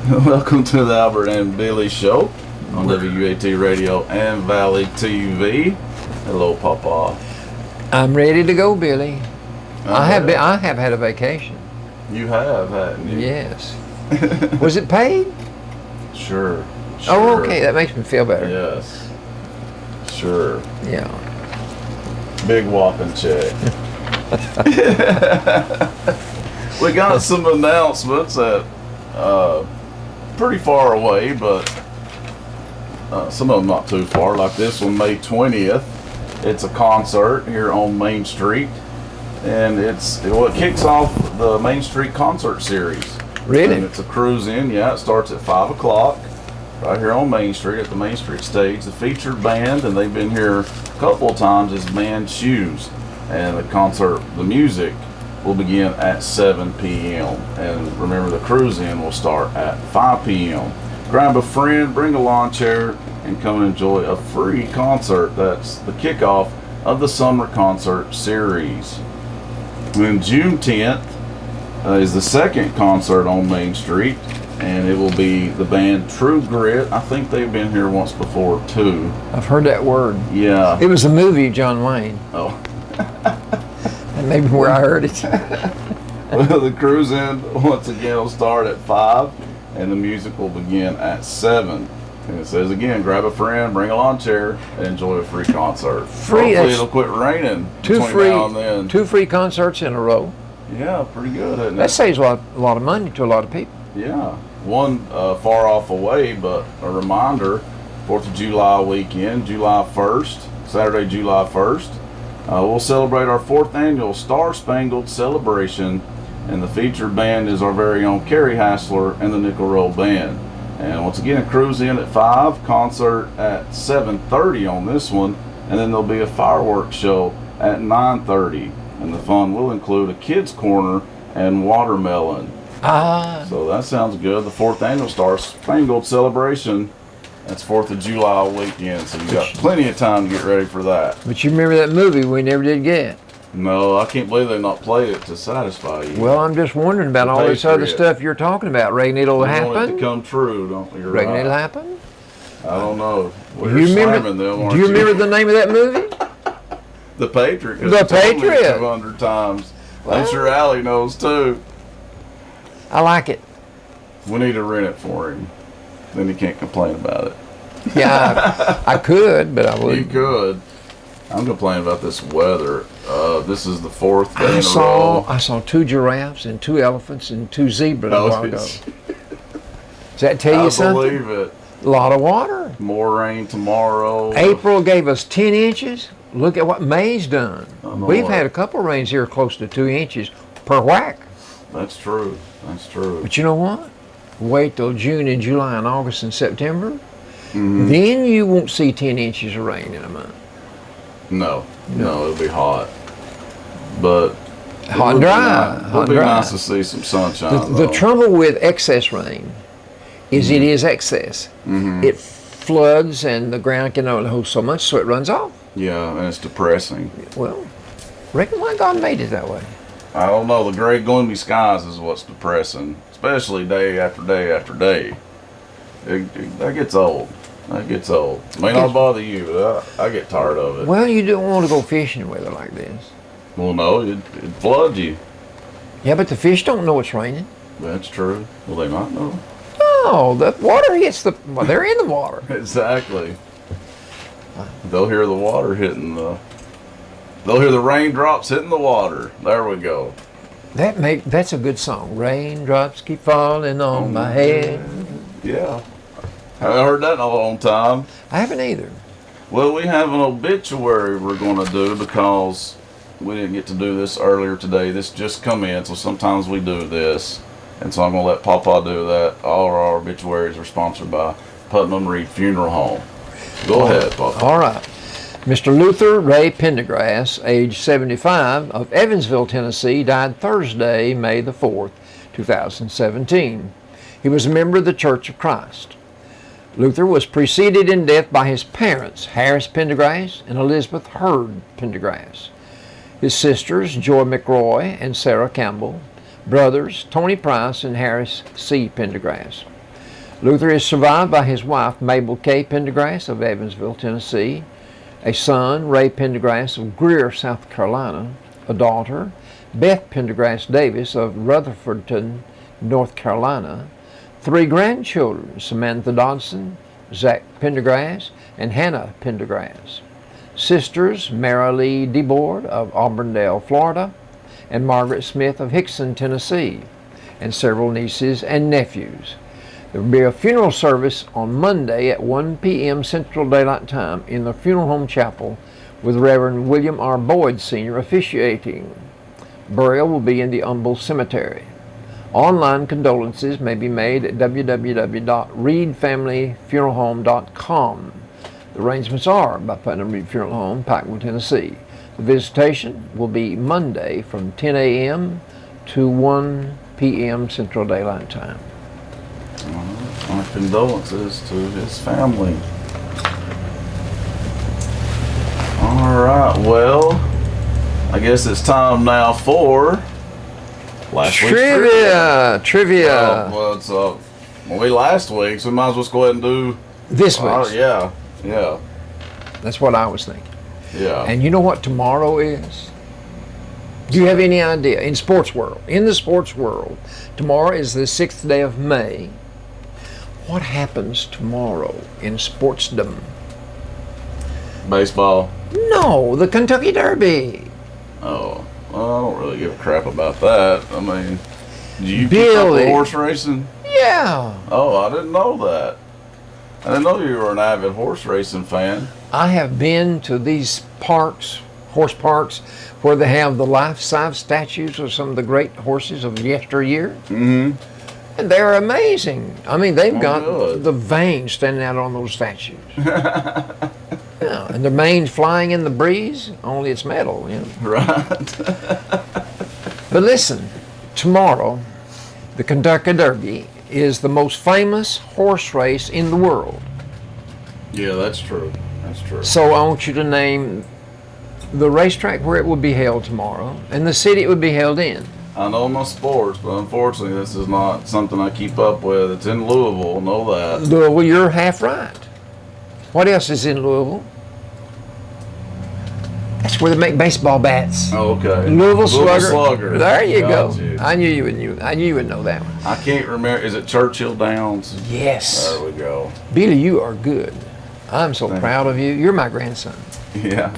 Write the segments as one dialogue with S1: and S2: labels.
S1: Welcome to the Albert and Billy Show on WUAT Radio and Valley TV. Hello, Papa.
S2: I'm ready to go, Billy. I have had a vacation.
S1: You have, hadn't you?
S2: Yes. Was it paid?
S1: Sure.
S2: Oh, okay. That makes me feel better.
S1: Yes. Sure.
S2: Yeah.
S1: Big whopping check. We got some announcements that pretty far away, but some of them not too far. Like this one, May 20th. It's a concert here on Main Street, and it kicks off the Main Street concert series.
S2: Really?
S1: And it's a cruise in. Yeah, it starts at 5 o'clock right here on Main Street at the Main Street stage. The featured band, and they've been here a couple of times, is Band Shoes, and the music will begin at 7 p.m. And remember, the cruise in will start at 5 p.m. Grab a friend, bring a lawn chair, and come and enjoy a free concert. That's the kickoff of the summer concert series. Then June 10th is the second concert on Main Street, and it will be the band True Grit. I think they've been here once before too.
S2: I've heard that word.
S1: Yeah.
S2: It was a movie, John Wayne.
S1: Oh.
S2: And maybe where I heard it.
S1: Well, the cruise in once again will start at 5, and the music will begin at 7. And it says again, grab a friend, bring a lawn chair, and enjoy a free concert.
S2: Free.
S1: Hopefully it'll quit raining between now and then.
S2: Two free concerts in a row.
S1: Yeah, pretty good, isn't it?
S2: That saves a lot of money to a lot of people.
S1: Yeah. One far off away, but a reminder, 4th of July weekend, July 1st, Saturday, July 1st. We'll celebrate our 4th annual Star Spangled Celebration, and the featured band is our very own Kerry Hassler and the Nickel Roll Band. And once again, a cruise in at 5, concert at 7:30 on this one, and then there'll be a fireworks show at 9:30. And the fun will include a kids' corner and watermelon. So that sounds good. The 4th annual Star Spangled Celebration. That's 4th of July weekend, so you got plenty of time to get ready for that.
S2: But you remember that movie we never did get?
S1: No, I can't believe they've not played it to satisfy you.
S2: Well, I'm just wondering about all this other stuff you're talking about. Reckon it'll happen?
S1: Want it to come true, don't you?
S2: Reckon it'll happen?
S1: I don't know.
S2: Do you remember the name of that movie?
S1: The Patriot.
S2: The Patriot.
S1: 200 times. Well, I'm sure Allie knows too.
S2: I like it.
S1: We need to rent it for him. Then he can't complain about it.
S2: Yeah, I could, but I wouldn't.
S1: You could. I'm complaining about this weather. This is the 4th day in a row.
S2: I saw 2 giraffes and 2 elephants and 2 zebras a while ago. Does that tell you something?
S1: I believe it.
S2: A lot of water.
S1: More rain tomorrow.
S2: April gave us 10 inches. Look at what May's done. We've had a couple rains here close to 2 inches per whack.
S1: That's true. That's true.
S2: But you know what? Wait till June and July and August and September. Mm-hmm. Then you won't see 10 inches of rain in a month.
S1: No, it'll be hot. But
S2: hot and dry.
S1: It'll be nice to see some sunshine.
S2: The trouble with excess rain is it is excess. Mm-hmm. It floods and the ground can only hold so much, so it runs off.
S1: Yeah, and it's depressing.
S2: Well, reckon why God made it that way.
S1: I don't know. The gray, gloomy skies is what's depressing, especially day after day after day. That gets old. That gets old. May not bother you, but I get tired of it.
S2: Well, you don't want to go fishing in weather like this.
S1: Well, no, it floods you.
S2: Yeah, but the fish don't know it's raining.
S1: That's true. Will they not know?
S2: No, the water hits they're in the water.
S1: Exactly. They'll hear the water hitting they'll hear the raindrops hitting the water. There we go.
S2: That's a good song. Raindrops keep falling on my head.
S1: Yeah. I haven't heard that in a long time.
S2: I haven't either.
S1: Well, we have an obituary we're going to do because we didn't get to do this earlier today. This just come in, so sometimes we do this. And so I'm going to let Papa do that. All our obituaries are sponsored by Putnam Reed Funeral Home. Go ahead, Papa.
S2: All right. Mr. Luther Ray Pendergrass, age 75, of Evansville, Tennessee, died Thursday, May the 4th, 2017. He was a member of the Church of Christ. Luther was preceded in death by his parents, Harris Pendergrass and Elizabeth Hurd Pendergrass. His sisters, Joy McRoy and Sarah Campbell. Brothers, Tony Price and Harris C. Pendergrass. Luther is survived by his wife, Mabel K. Pendergrass of Evansville, Tennessee, a son, Ray Pendergrass of Greer, South Carolina, a daughter, Beth Pendergrass Davis of Rutherfordton, North Carolina, 3 grandchildren, Samantha Dodson, Zach Pendergrass, and Hannah Pendergrass, sisters, Mara Lee DeBoard of Auburndale, Florida, and Margaret Smith of Hickson, Tennessee, and several nieces and nephews. There will be a funeral service on Monday at 1 p.m. Central Daylight Time in the Funeral Home Chapel with Reverend William R. Boyd Sr. officiating. Burial will be in the Humble Cemetery. Online condolences may be made at www.reedfamilyfuneralhome.com. The arrangements are by Putnam Reed Funeral Home, Pikeville, Tennessee. The visitation will be Monday from 10 a.m. to 1 p.m. Central Daylight Time.
S1: My condolences to his family. All right, well, I guess it's time now for last week's
S2: Trivia.
S1: Well, it's last week, so we might as well just go ahead and do
S2: This week's.
S1: Yeah.
S2: That's what I was thinking.
S1: Yeah.
S2: And you know what tomorrow is? Do you have any idea? In the sports world, tomorrow is the 6th day of May. What happens tomorrow in sportsdom?
S1: Baseball.
S2: No, the Kentucky Derby.
S1: Oh, well, I don't really give a crap about that. I mean, do you keep
S2: Billy.
S1: up with horse racing?
S2: Yeah.
S1: Oh, I didn't know that. I didn't know you were an avid horse racing fan.
S2: I have been to these parks, horse parks, where they have the life-size statues of some of the great horses of yesteryear.
S1: Mm-hmm.
S2: And they're amazing. I mean, they've got
S1: good.
S2: the veins standing out on those statues. Yeah, and the mane's flying in the breeze, only it's metal, you know.
S1: Right.
S2: But listen, tomorrow, the Kentucky Derby is the most famous horse race in the world.
S1: Yeah, that's true. That's true.
S2: So I want you to name the racetrack where it will be held tomorrow and the city it would be held in.
S1: I know my sports, but unfortunately this is not something I keep up with. It's in Louisville, know that.
S2: Louisville, you're half right. What else is in Louisville? That's where they make baseball bats.
S1: Oh, okay.
S2: Louisville Slugger.
S1: Slugger.
S2: There you
S1: Got
S2: go.
S1: you.
S2: I knew you would know that one.
S1: I can't remember. Is it Churchill Downs?
S2: Yes.
S1: There we go.
S2: Billy, you are good. I'm so proud of you. You're my grandson.
S1: Yeah.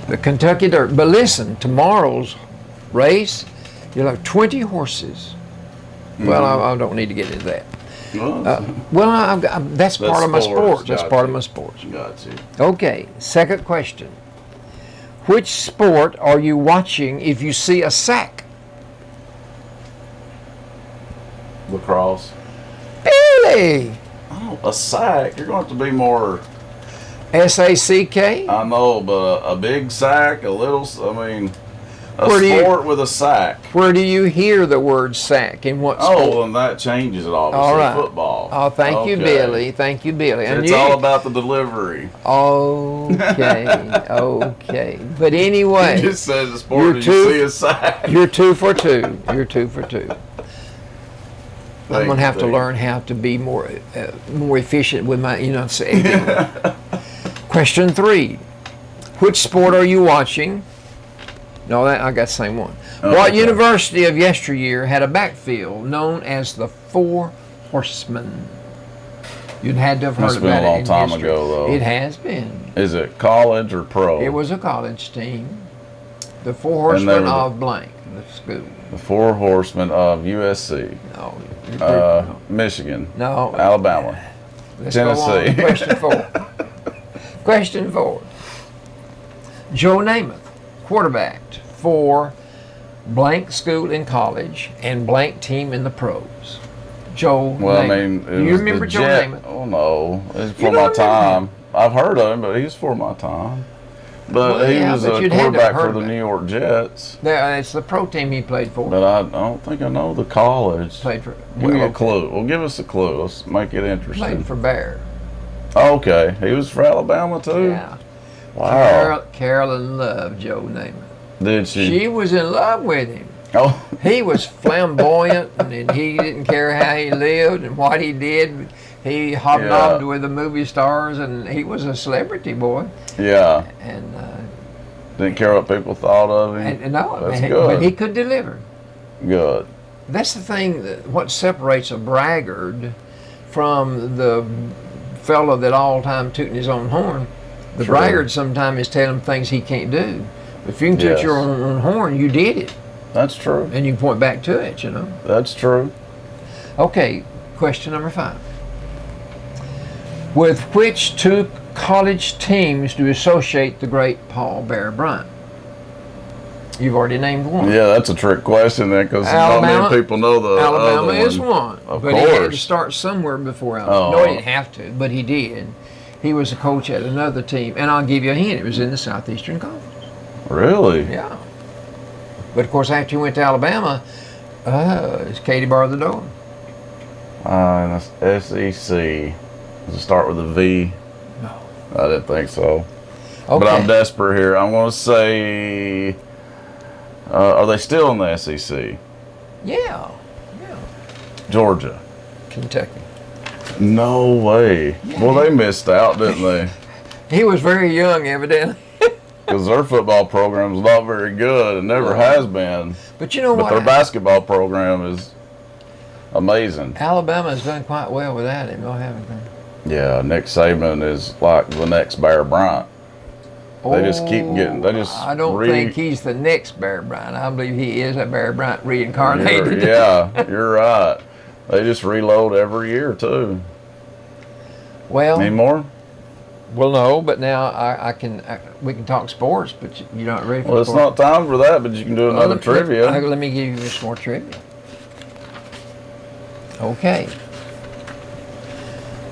S2: The Kentucky Derby. But listen, tomorrow's race, you'll have 20 horses. Well, I don't need to get into that.
S1: Well,
S2: That's part of my sports. That's part of my sports.
S1: Got you.
S2: Okay, second question. Which sport are you watching if you see a sack?
S1: Lacrosse.
S2: Billy!
S1: Oh, a sack. You're going to have to be more.
S2: S-A-C-K?
S1: I know, but a big sack, a little. I mean, a
S2: Where do you-
S1: sport with a sack.
S2: Where do you hear the word sack? In what sport?
S1: Oh, and that changes it obviously.
S2: All right.
S1: Football.
S2: Oh, thank you,
S1: Okay.
S2: Billy. Thank you, Billy. And
S1: It's all about the delivery.
S2: Okay, okay. But anyway,
S1: You just said the sport.
S2: You're
S1: Did
S2: too-
S1: you see a sack?
S2: you're 2 for 2. You're 2 for 2. I'm going to have to
S1: Thank you.
S2: learn how to be more efficient with my, saying. Question 3. Which sport are you watching? No, I got the same one.
S1: Oh,
S2: What
S1: okay.
S2: university of yesteryear had a backfield known as the Four Horsemen? You'd had to have heard
S1: Must have
S2: about
S1: been a
S2: it
S1: long
S2: in
S1: time
S2: history.
S1: ago, though.
S2: It has been.
S1: Is it college or pro?
S2: It was a college team. The Four
S1: And they
S2: Horsemen
S1: were
S2: of blank, the school.
S1: the Four Horsemen of USC,
S2: No, you're
S1: Michigan,
S2: no.
S1: Alabama.
S2: Let's go on
S1: Tennessee.
S2: to question 4. Question 4. Joe Namath, quarterbacked for blank school in college and blank team in the pros. Joe
S1: Well,
S2: Namath.
S1: I mean, it
S2: Do you
S1: was
S2: remember
S1: the
S2: Joe
S1: Jet.
S2: Namath?
S1: Oh no, it's
S2: You
S1: for
S2: don't
S1: my
S2: remember
S1: time. I've heard of him, but he's for my time. But
S2: Well,
S1: he
S2: yeah,
S1: was
S2: but
S1: a
S2: you'd had to
S1: quarterback
S2: have
S1: for
S2: heard
S1: the
S2: of
S1: New
S2: it.
S1: York Jets.
S2: It's the pro team he played for.
S1: But I don't think I know the college.
S2: Played for.
S1: Give me a
S2: okay.
S1: clue. Well, give us a clue. Let's make it interesting.
S2: Played for Bear.
S1: Okay, he was for Alabama too.
S2: Yeah.
S1: Wow.
S2: Carolyn loved Joe Namath.
S1: Did she?
S2: She was in love with him.
S1: Oh,
S2: He was flamboyant, and he didn't care how he lived and what he did. He hobnobbed with the movie stars, and he was a celebrity, boy.
S1: yeah.
S2: And
S1: Didn't care what people thought of him.
S2: and no,
S1: That's
S2: man,
S1: good.
S2: but he could deliver.
S1: Good.
S2: That's the thing. What separates a braggart from the fellow that all time tooting his own horn. The
S1: True.
S2: braggart sometimes is telling him things he can't do. If you can toot
S1: Yes.
S2: your own horn, you did it,
S1: That's true.
S2: and you can point back to it. You know.
S1: That's true.
S2: Okay, question number 5. With which 2 college teams do you associate the great Paul Bear Bryant? You've already named one.
S1: Yeah, that's a trick question then, because not
S2: Alabama-
S1: many people know the
S2: Alabama
S1: other
S2: is
S1: one.
S2: one,
S1: Of
S2: but he had to
S1: course.
S2: start somewhere before Alabama.
S1: Oh.
S2: No, he didn't have to, but he did. He was a coach at another team, and I'll give you a hint. It was in the Southeastern Conference.
S1: Really?
S2: Yeah. But of course, after he went to Alabama, it's Katie barred the door.
S1: That's SEC. Does it start with a V?
S2: No.
S1: I didn't think so.
S2: Okay.
S1: But I'm desperate here. I'm going to say, are they still in the SEC?
S2: Yeah.
S1: Georgia.
S2: Kentucky.
S1: No way.
S2: Yeah.
S1: Well, they missed out, didn't they?
S2: He was very young, evidently.
S1: Because their football program is not very good and never has been.
S2: But you know
S1: But
S2: what?
S1: their basketball program is amazing.
S2: Alabama's done quite well without him, though, haven't they?
S1: Yeah, Nick Saban is like the next Bear Bryant. They just keep getting. They just.
S2: I don't think he's the next Bear Bryant. I believe he is a Bear Bryant reincarnated.
S1: You're right. They just reload every year too.
S2: Well,
S1: Any more?
S2: well, no, but now we can talk sports, but you're not ready for
S1: Well, it's
S2: sports.
S1: not time for that, but you can do another trivia.
S2: Let me give you some more trivia. Okay.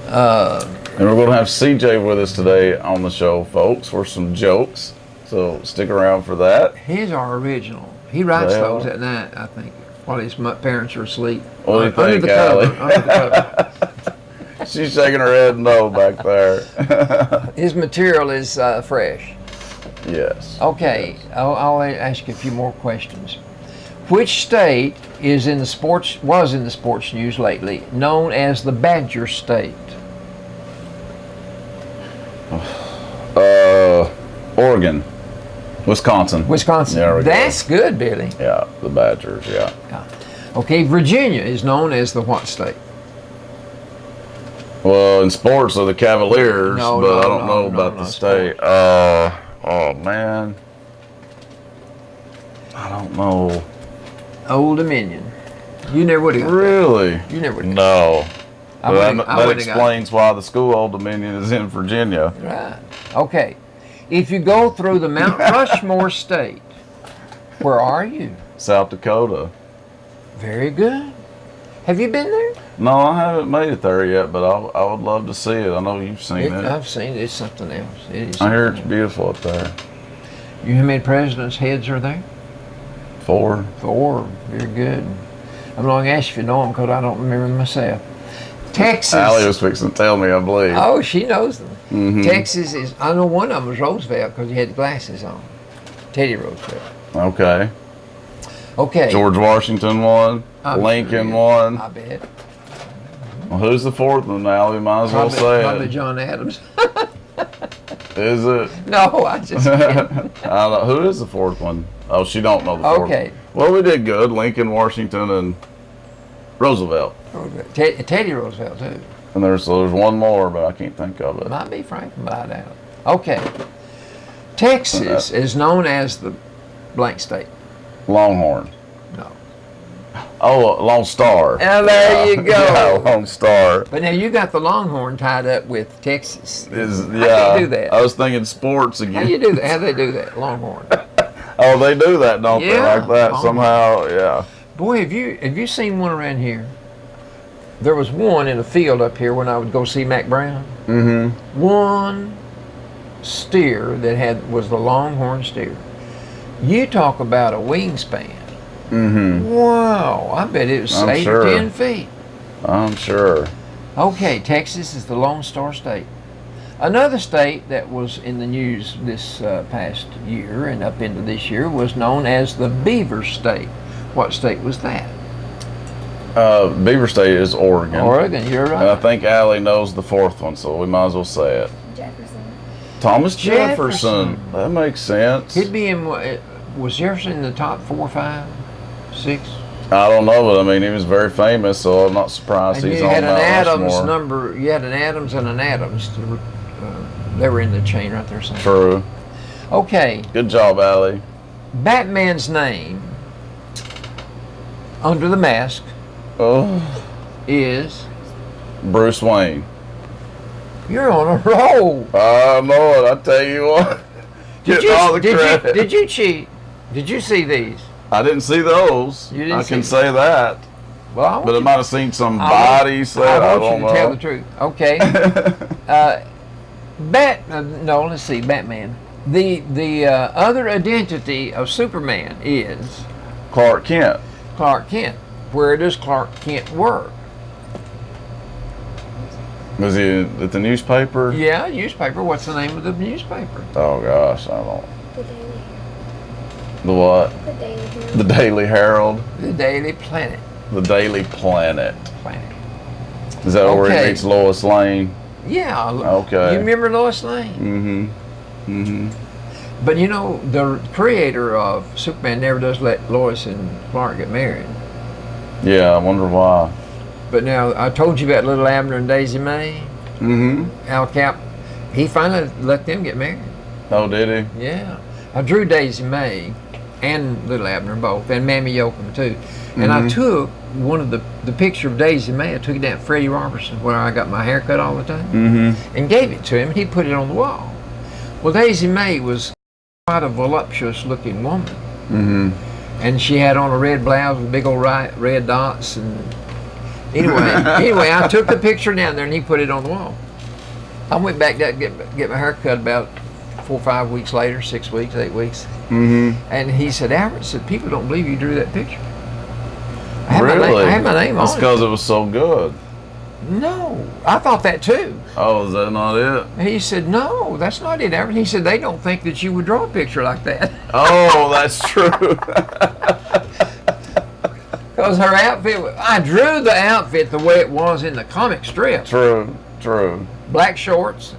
S1: And we're going to have CJ with us today on the show, folks, for some jokes. So stick around for that.
S2: He's our original. He writes
S1: Well.
S2: those at night, I think, while his parents are asleep.
S1: What do you
S2: Under
S1: think,
S2: the cover.
S1: Allie?
S2: Under the cover.
S1: She's shaking her head no back there.
S2: His material is fresh.
S1: Yes.
S2: Okay, I'll ask you a few more questions. Which state was in the sports news lately, known as the Badger State?
S1: Oregon. Wisconsin. There we go.
S2: That's good, Billy.
S1: Yeah, the Badgers, yeah.
S2: Okay, Virginia is known as the what state?
S1: Well, in sports, are the Cavaliers,
S2: No,
S1: but
S2: no,
S1: I don't know
S2: no,
S1: about
S2: no,
S1: the state. Oh, man. I don't know.
S2: Old Dominion. You never would have got
S1: Really?
S2: that. You never would have
S1: No.
S2: I
S1: But
S2: would've- I
S1: that
S2: would've got
S1: explains why the school Old Dominion is in Virginia.
S2: Right. Okay. If you go through the Mount Rushmore state, where are you?
S1: South Dakota.
S2: Very good. Have you been there?
S1: No, I haven't made it there yet, but I would love to see it. I know you've seen it.
S2: I've seen it. It's something else. It is.
S1: I hear it's
S2: something
S1: beautiful up there.
S2: else. You know how many presidents' heads are there?
S1: 4.
S2: 4. Very good. I'm not going to ask if you know them because I don't remember them myself. Texas.
S1: Allie was fixing to tell me, I believe.
S2: Oh, she knows them.
S1: Mhm.
S2: Texas is, I know one of them was Roosevelt because he had the glasses on. Teddy Roosevelt.
S1: Okay.
S2: Okay.
S1: George Washington won.
S2: I'm
S1: Lincoln
S2: sure.
S1: won.
S2: I bet.
S1: Well, who's the 4th one, Allie? Might as well
S2: Probably,
S1: say
S2: probably
S1: it.
S2: John Adams.
S1: Is it?
S2: No, I just
S1: I
S2: kidding.
S1: don't know. Who is the 4th one? Oh, she don't know the 4th.
S2: Okay.
S1: Well, we did good. Lincoln, Washington, and Roosevelt.
S2: Teddy Roosevelt, too.
S1: And there's one more, but I can't think of it.
S2: Might be Franklin, but I doubt it. Okay. Texas is known as the blank state.
S1: Longhorn.
S2: No.
S1: Oh, Lone Star.
S2: Oh, there you go.
S1: Yeah, Lone Star.
S2: But now you got the Longhorn tied up with Texas.
S1: Is
S2: How do you do that?
S1: I was thinking sports
S2: How
S1: again.
S2: do you do that? How do they do that? Longhorn.
S1: Oh, they do that, don't they?
S2: Yeah.
S1: Like that
S2: Oh.
S1: somehow. Yeah.
S2: Boy, have you seen one around here? There was one in a field up here when I would go see Mac Brown.
S1: Mm-hmm.
S2: One steer that was the Longhorn steer. You talk about a wingspan.
S1: Mm-hmm.
S2: Wow, I bet it was
S1: I'm
S2: 8
S1: sure.
S2: or 10 feet.
S1: I'm sure.
S2: Okay, Texas is the Lone Star State. Another state that was in the news this past year and up into this year was known as the Beaver State. What state was that?
S1: Beaver State is Oregon.
S2: Oregon, you're right.
S1: And I think Allie knows the fourth one, so we might as well say it.
S3: Jefferson.
S1: Thomas Jefferson. That makes sense.
S2: He'd be in, was Jefferson in the top 4, 5, 6?
S1: I don't know, but I mean, he was very famous, so I'm not surprised
S2: And
S1: he's
S2: you
S1: on
S2: had an
S1: Mount
S2: Adams
S1: Rushmore.
S2: number, you had an Adams and an Adams. They were in the chain right there somewhere.
S1: True.
S2: Okay,
S1: Good job, Allie.
S2: Batman's name under the mask
S1: Oh,
S2: is,
S1: Bruce Wayne.
S2: you're on a roll.
S1: I know it. I tell you what. Getting all the credit.
S2: Did you cheat? Did you see these?
S1: I didn't see those.
S2: You didn't
S1: I can
S2: see
S1: say that.
S2: Well, I want
S1: But I
S2: you-
S1: might have seen some
S2: I
S1: bodies that I
S2: want
S1: don't
S2: you to tell the
S1: know.
S2: truth. Okay. No, let's see. Batman. The other identity of Superman is
S1: Clark Kent.
S2: Clark Kent. Where does Clark Kent work?
S1: Was he at the newspaper?
S2: Yeah, newspaper. What's the name of the newspaper?
S1: Oh gosh, I don't.
S3: The Daily Herald.
S1: The what?
S3: The Daily Herald.
S1: The Daily Herald.
S2: The Daily Planet.
S1: The Daily Planet.
S2: Planet.
S1: Is that where
S2: Okay.
S1: he meets Lois Lane?
S2: Yeah.
S1: Okay.
S2: You remember Lois Lane?
S1: Mm-hmm. Mm-hmm.
S2: But you know, the creator of Superman never does let Lois and Clark get married.
S1: Yeah, I wonder why.
S2: But now, I told you about Little Abner and Daisy May.
S1: Mm-hmm.
S2: Al Cap, he finally let them get married.
S1: Oh, did he?
S2: Yeah. I drew Daisy May and Little Abner both, and Mammy Yoakum too. And I took one of the picture of Daisy May, I took it down at Freddie Robertson, where I got my hair cut all the time,
S1: Mm-hmm.
S2: and gave it to him, and he put it on the wall. Well, Daisy May was quite a voluptuous looking woman.
S1: Mm-hmm.
S2: And she had on a red blouse with big old red dots. And anyway, I took the picture down there and he put it on the wall. I went back to get my hair cut about 4 or 5 weeks later, 6 weeks, 8 weeks.
S1: Mm-hmm.
S2: And he said, Albert said, people don't believe you drew that picture. I had
S1: Really?
S2: I had my name
S1: That's
S2: on it.
S1: because it was so good.
S2: No, I thought that too.
S1: Oh, is that not it?
S2: He said, no, that's not it, Albert. He said, they don't think that you would draw a picture like that.
S1: Oh, that's true.
S2: Because her outfit, I drew the outfit the way it was in the comic strip.
S1: True. True.
S2: Black shorts,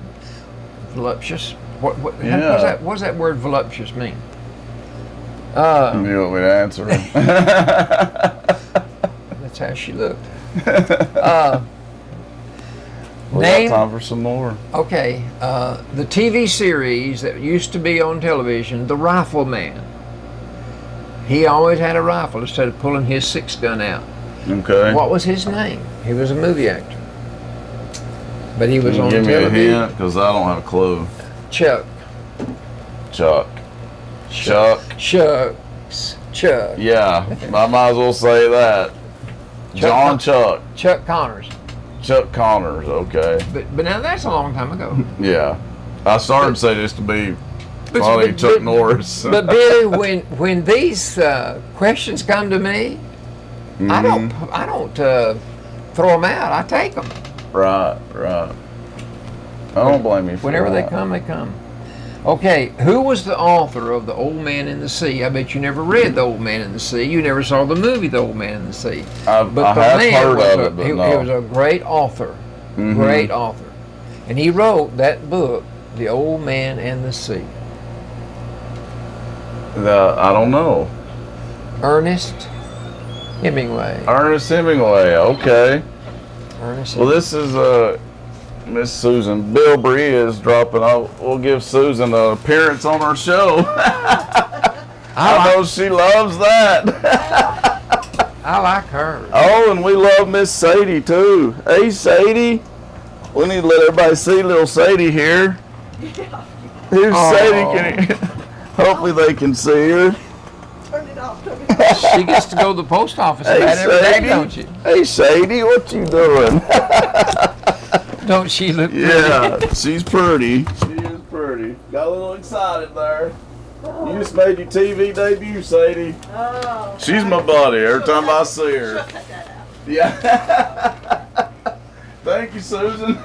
S2: voluptuous. What
S1: Yeah.
S2: what does that word voluptuous mean?
S1: You want me to answer it?
S2: That's how she looked.
S1: We got time for some more.
S2: Okay, the TV series that used to be on television, The Rifleman. He always had a rifle instead of pulling his 6-gun out.
S1: Okay.
S2: What was his name? He was a movie actor. But he was on
S1: Give me
S2: television.
S1: a hint, because I don't have a clue.
S2: Chuck.
S1: Chuck. Chuck.
S2: Chucks. Chuck.
S1: Yeah, I might as well say that. John Chuck.
S2: Chuck Connors.
S1: Chuck Connors, okay.
S2: But now that's a long time ago.
S1: Yeah. I started to say this to be funny, Chuck Norris.
S2: But Billy, when these questions come to me, I don't throw them out. I take them.
S1: Right. I don't blame you for
S2: Whenever
S1: that.
S2: they come, they come. Okay, who was the author of The Old Man in the Sea? I bet you never read The Old Man in the Sea. You never saw the movie The Old Man in the Sea.
S1: I have heard of it, but
S2: he
S1: no.
S2: was a great author. Great author. And he wrote that book, The Old Man and the Sea.
S1: I don't know.
S2: Ernest Hemingway.
S1: Ernest Hemingway, okay.
S2: Ernest
S1: Well, this is Miss Susan. Bill Bree is dropping off. We'll give Susan an appearance on our show. I know she loves that.
S2: I like her.
S1: Oh, and we love Miss Sadie too. Hey, Sadie. We need to let everybody see little Sadie here.
S3: Yeah.
S1: Here's Sadie. Hopefully they can see her.
S3: Turn it off.
S2: She gets to go to the post office
S1: Hey,
S2: about every day,
S1: Sadie.
S2: don't you?
S1: Hey, Sadie, what you doing?
S2: Don't she look pretty?
S1: Yeah, she's pretty. She is pretty. Got a little excited there. You just made your TV debut, Sadie.
S3: Oh.
S1: She's my buddy every time I see her.
S3: Cut that out.
S1: Yeah. Thank you, Susan.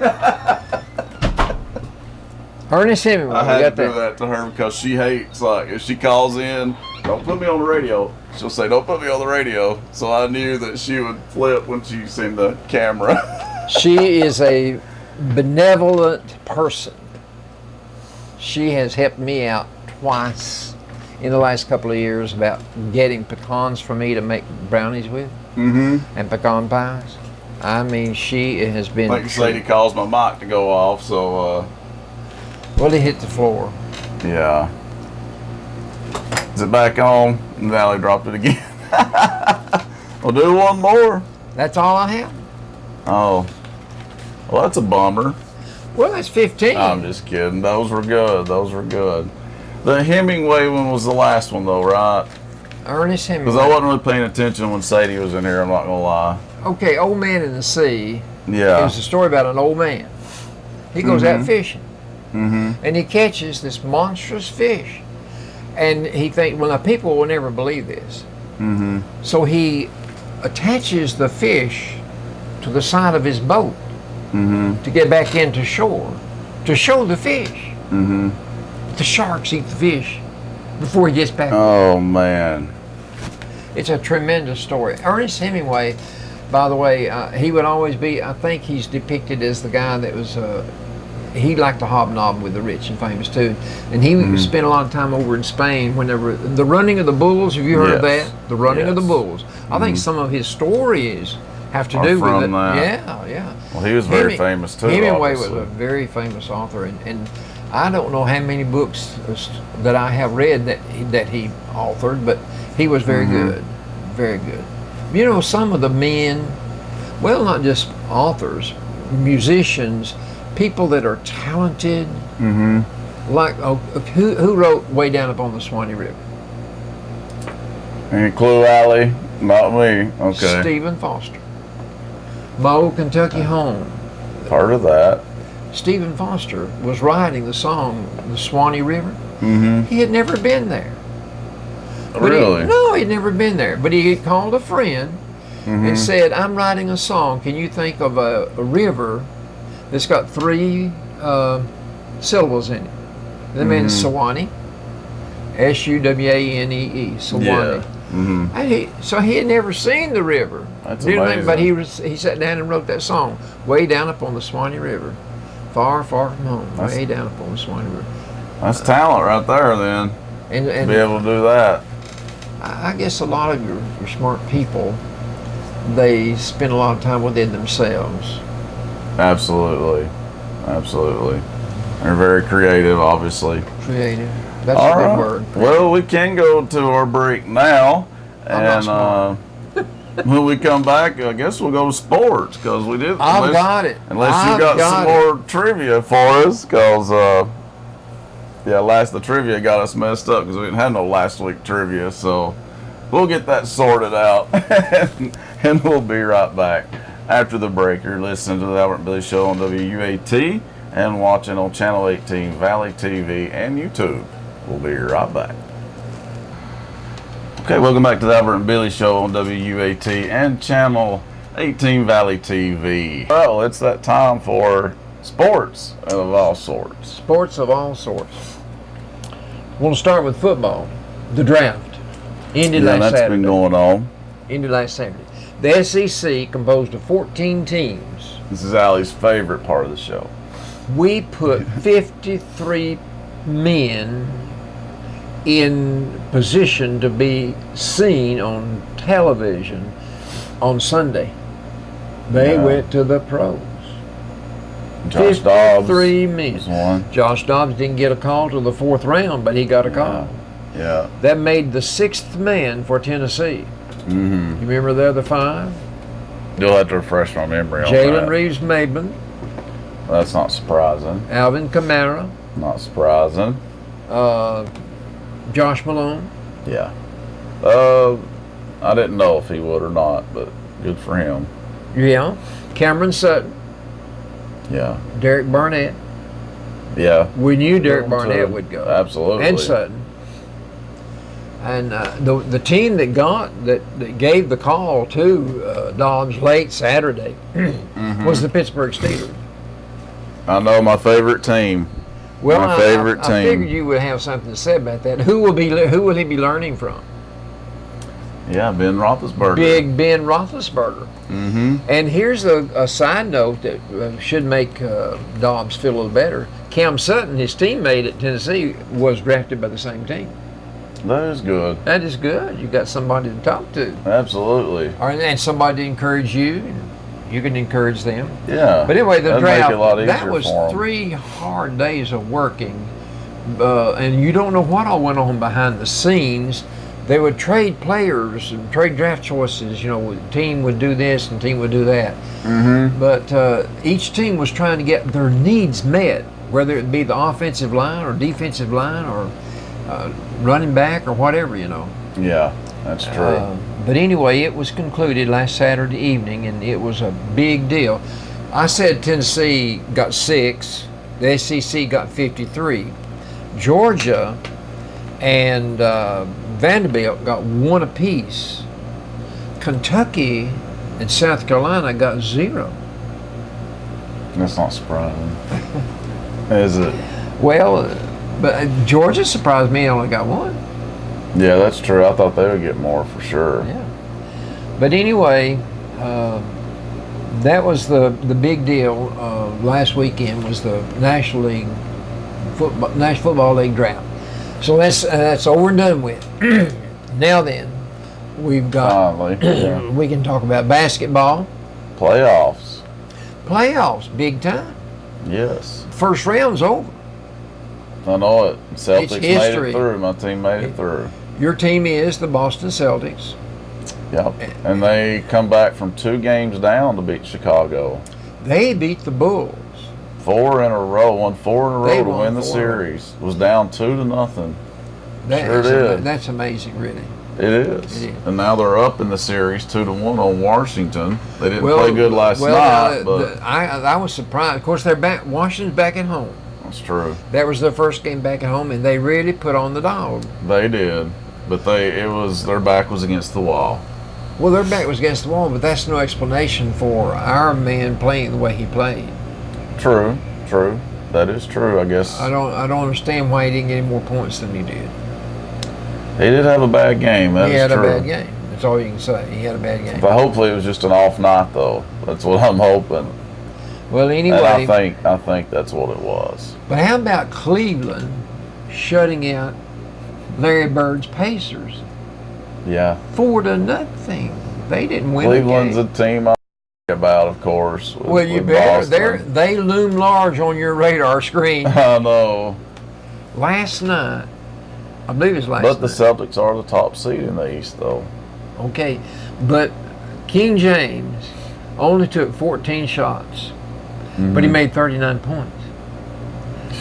S2: Ernest Hemingway.
S1: I
S2: we
S1: had
S2: got
S1: to do that to her because she hates, like, if she calls in don't put me on the radio. She'll say, don't put me on the radio. So I knew that she would flip when she seen the camera.
S2: She is a benevolent person. She has helped me out twice in the last couple of years about getting pecans for me to make brownies with, and pecan pies. I mean, she has been.
S1: Like Sadie calls my mic to go off, so.
S2: Well, it hit the floor.
S1: Yeah. Is it back on? And Valley dropped it again. We'll do one more.
S2: That's all I have.
S1: Oh. Well, that's a bummer.
S2: Well, that's 15.
S1: I'm just kidding. Those were good. Those were good. The Hemingway one was the last one, though, right?
S2: Ernest Hemingway.
S1: Because I wasn't really paying attention when Sadie was in here, I'm not going to lie.
S2: Okay, Old Man in the Sea.
S1: Yeah.
S2: It was a story about an old man. He goes out fishing. And he catches this monstrous fish. And he thinks, well, now people will never believe this. So he attaches the fish to the side of his boat to get back into shore to show the fish. The sharks eat the fish before he gets back.
S1: Oh, man.
S2: It's a tremendous story. Ernest Hemingway, by the way, he would always be, I think he's depicted as the guy that was, he liked to hobnob with the rich and famous too. And he spent a lot of time over in Spain whenever, the running of the bulls, have you heard of that? The running of the bulls. I think some of his stories have to do with it.
S1: That.
S2: Yeah, yeah.
S1: Well, he was very famous too.
S2: Hemingway
S1: obviously.
S2: was a very famous author, and I don't know how many books that I have read that he authored, but he was very good, very good. You know, some of the men, well, not just authors, musicians, people that are talented, like who wrote Way Down Upon the Swanee River?
S1: Any clue, Allie? Not me. Okay.
S2: Stephen Foster. My Old Kentucky Home.
S1: Part of that.
S2: Stephen Foster was writing the song, The Swanee River. He had never been there.
S1: Really?
S2: No, he'd never been there. But he had called a friend and said, I'm writing a song. Can you think of a river that's got 3 syllables in it? The man's Sewanee. S-U-W-A-N-E-E. Sewanee. So he had never seen the river.
S1: That's
S2: amazing. But
S1: amazing.
S2: he sat down and wrote that song, Way Down Upon the Swanee River. Far, far from home, way down upon the Swanee River.
S1: That's talent right there, then.
S2: And
S1: to be able to do that.
S2: I guess a lot of your smart people, they spend a lot of time within themselves.
S1: Absolutely. Absolutely. They're very creative, obviously.
S2: Creative. That's
S1: All
S2: a good
S1: right.
S2: word.
S1: Well, we can go to our break now.
S2: I'm
S1: When we come back, I guess we'll go to sports because we did.
S2: I've got it.
S1: Unless you got some more trivia for us, because the trivia got us messed up because we didn't have no last week trivia. So we'll get that sorted out, and we'll be right back after the break. You're listening to the Albert and Billy Show on WUAT and watching on Channel 18, Valley TV, and YouTube. We'll be right back. Okay, welcome back to the Albert and Billy Show on WUAT and Channel 18 Valley TV. Well, it's that time for sports of all sorts.
S2: Sports of all sorts. We'll start with football. The draft ended last
S1: that's
S2: Saturday.
S1: been going on.
S2: Ended last Saturday. The SEC, composed of 14 teams.
S1: This is Allie's favorite part of the show.
S2: We put 53 men in position to be seen on television on Sunday. They went to the pros.
S1: Josh Dobbs
S2: 53 men.
S1: was one.
S2: Josh Dobbs didn't get a call till the 4th round, but he got a call.
S1: Yeah.
S2: That made the 6th man for Tennessee. You remember the other 5?
S1: You'll have to refresh my memory on
S2: Jalen
S1: that.
S2: Reeves-Maybin,
S1: That's not surprising.
S2: Alvin Kamara,
S1: Not surprising.
S2: Josh Malone.
S1: Yeah. I didn't know if he would or not, but good for him.
S2: Yeah. Cameron Sutton,
S1: Yeah.
S2: Derek Barnett.
S1: Yeah.
S2: We knew Derek
S1: Them
S2: Barnett
S1: too.
S2: would go.
S1: Absolutely.
S2: And Sutton. And the team that gave the call to Dobbs late Saturday was the Pittsburgh Steelers.
S1: I know my favorite team.
S2: Well,
S1: My favorite
S2: I
S1: team.
S2: figured you would have something to say about that. Who will he be learning from?
S1: Yeah, Ben Roethlisberger.
S2: Big Ben Roethlisberger.
S1: Mm-hmm.
S2: And here's a side note that should make Dobbs feel a little better. Cam Sutton, his teammate at Tennessee, was drafted by the same team.
S1: That is good.
S2: That is good. You got somebody to talk to.
S1: Absolutely.
S2: And somebody to encourage you. You can encourage them.
S1: Yeah.
S2: But anyway, the
S1: That'd
S2: draft,
S1: make it a lot easier
S2: that was
S1: for 'em.
S2: 3 hard days of working. And you don't know what all went on behind the scenes. They would trade players and trade draft choices. You know, team would do this and team would do that.
S1: Mm-hmm.
S2: But each team was trying to get their needs met, whether it be the offensive line or defensive line or running back or whatever, you know.
S1: Yeah, that's true.
S2: But anyway, it was concluded last Saturday evening, and it was a big deal. I said Tennessee got 6, the SEC got 53. Georgia and Vanderbilt got 1 apiece. Kentucky and South Carolina got 0.
S1: That's not surprising. Is it?
S2: Well, but Georgia surprised me, only got 1.
S1: Yeah, that's true. I thought they would get more for sure.
S2: Yeah. But anyway, that was the big deal. Last weekend was the National Football League draft. So that's over and done with. Now then, we've got
S1: Finally. Yeah.
S2: we can talk about basketball
S1: Playoffs.
S2: playoffs, big time.
S1: Yes.
S2: First round's over.
S1: I know it. Celtics made
S2: history.
S1: it through. My team made it through.
S2: Your team is the Boston Celtics.
S1: Yep. And they come back from 2 games down to beat Chicago.
S2: They beat the Bulls.
S1: 4 in a row. Won 4 in a
S2: They
S1: row to
S2: won
S1: win the
S2: 4.
S1: series. Was down 2-0.
S2: That
S1: Sure
S2: is
S1: did.
S2: That's amazing, really.
S1: It is.
S2: It is.
S1: And now they're up in the series 2-1 on Washington. They didn't
S2: Well,
S1: play good last night, but
S2: I was surprised. Of course, they're back. Washington's back at home.
S1: that's true.
S2: That was their first game back at home, and they really put on the dog.
S1: They did. But their back was against the wall.
S2: Well, their back was against the wall, but that's no explanation for our man playing the way he played.
S1: True. That is true, I guess.
S2: I don't understand why he didn't get any more points than he did.
S1: He did have a bad game. That
S2: He
S1: is
S2: had
S1: true.
S2: a bad game. That's all you can say. He had a bad game.
S1: But hopefully it was just an off night, though. That's what I'm hoping.
S2: Well, anyway.
S1: And I think that's what it was.
S2: But how about Cleveland shutting out Larry Bird's Pacers?
S1: Yeah.
S2: 4-0. They didn't win
S1: Cleveland's
S2: the
S1: a
S2: game.
S1: team I about, of course.
S2: Well, you
S1: with
S2: better.
S1: Boston.
S2: They loom large on your radar screen.
S1: I know.
S2: Last night, I believe it was last
S1: But the
S2: night.
S1: Celtics are the top seed in the East, though.
S2: Okay, but King James only took 14 shots, but he made 39 points.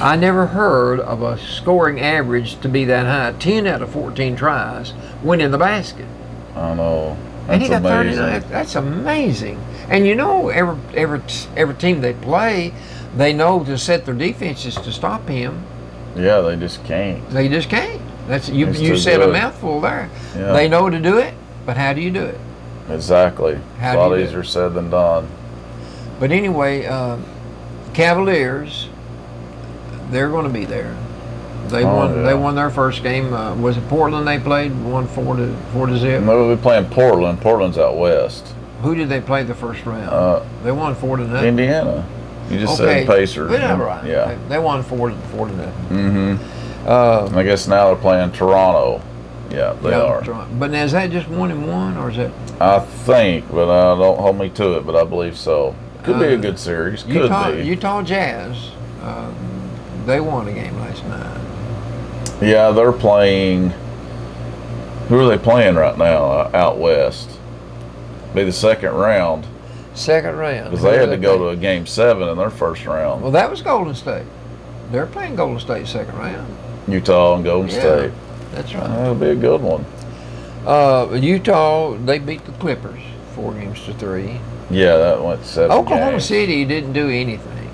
S2: I never heard of a scoring average to be that high. 10 out of 14 tries went in the basket.
S1: I know.
S2: And he
S1: That's
S2: got
S1: amazing.
S2: 39. That's amazing. And you know, every team they play, they know to set their defenses to stop him.
S1: Yeah, they just can't.
S2: They just can't. That's you.
S1: He's
S2: You
S1: too
S2: said a
S1: good.
S2: mouthful there.
S1: Yeah.
S2: They know to do it, but how do you do it?
S1: Exactly.
S2: How
S1: It's a lot
S2: do you do
S1: easier said than done.
S2: But anyway, Cavaliers, they're going to be there. They won.
S1: yeah.
S2: They won their first game. Was it Portland? They played won 4-0.
S1: And we'll be playing Portland. Portland's out west.
S2: Who did they play the first round? They won 4-0.
S1: Indiana. You just said Pacers.
S2: Yeah, right.
S1: Yeah.
S2: They won 4-0.
S1: Mm-hmm. I guess now they're playing Toronto. Yeah, they are.
S2: But now is that just 1-1 or is that?
S1: I think, but don't hold me to it. But I believe so. Could be a good series. Could be.
S2: Utah Jazz. They won a game last night.
S1: Yeah, they're playing. Who are they playing right now? Out west. Be the second round
S2: Second round.
S1: because they had to go to a game 7 in their first round.
S2: Well, that was Golden State. They're playing Golden State second round.
S1: Utah and Golden
S2: Yeah.
S1: State.
S2: That's right.
S1: That'll be a good one.
S2: Utah, they beat the Clippers 4-3.
S1: Yeah, that went 7
S2: Oklahoma
S1: games.
S2: City didn't do anything.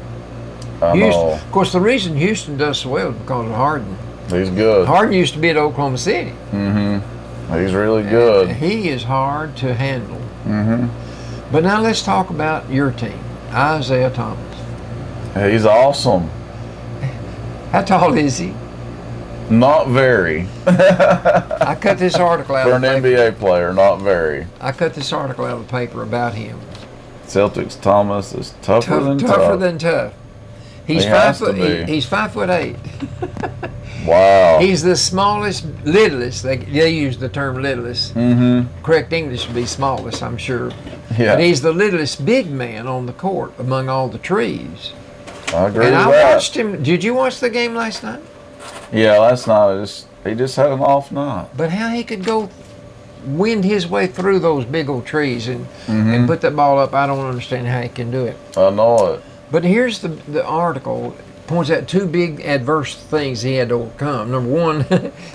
S1: I
S2: Houston,
S1: know.
S2: of course, the reason Houston does so well is because of Harden.
S1: He's good.
S2: Harden used to be at Oklahoma City.
S1: Mm-hmm. He's really good.
S2: He is hard to handle.
S1: Mm-hmm.
S2: But now let's talk about your team, Isaiah Thomas.
S1: He's awesome.
S2: How tall is he?
S1: Not very.
S2: I cut this article out
S1: For
S2: of
S1: an
S2: the paper.
S1: NBA player, not very.
S2: I cut this article out of the paper about him.
S1: Celtics Thomas is tougher than tough.
S2: Tougher than tough. He's
S1: He
S2: 5
S1: has to
S2: foot.
S1: be.
S2: He's 5'8".
S1: Wow.
S2: He's the smallest, littlest. They use the term littlest.
S1: Mm-hmm.
S2: Correct English would be smallest, I'm sure.
S1: Yeah.
S2: But he's the littlest big man on the court among all the trees.
S1: I agree
S2: And
S1: with
S2: I
S1: that.
S2: watched him. Did you watch the game last night?
S1: Yeah, last night he just had an off night.
S2: But how he could go wind his way through those big old trees and put that ball up, I don't understand how he can do it.
S1: I know it.
S2: But here's the article. Points out 2 big adverse things he had to overcome. Number one,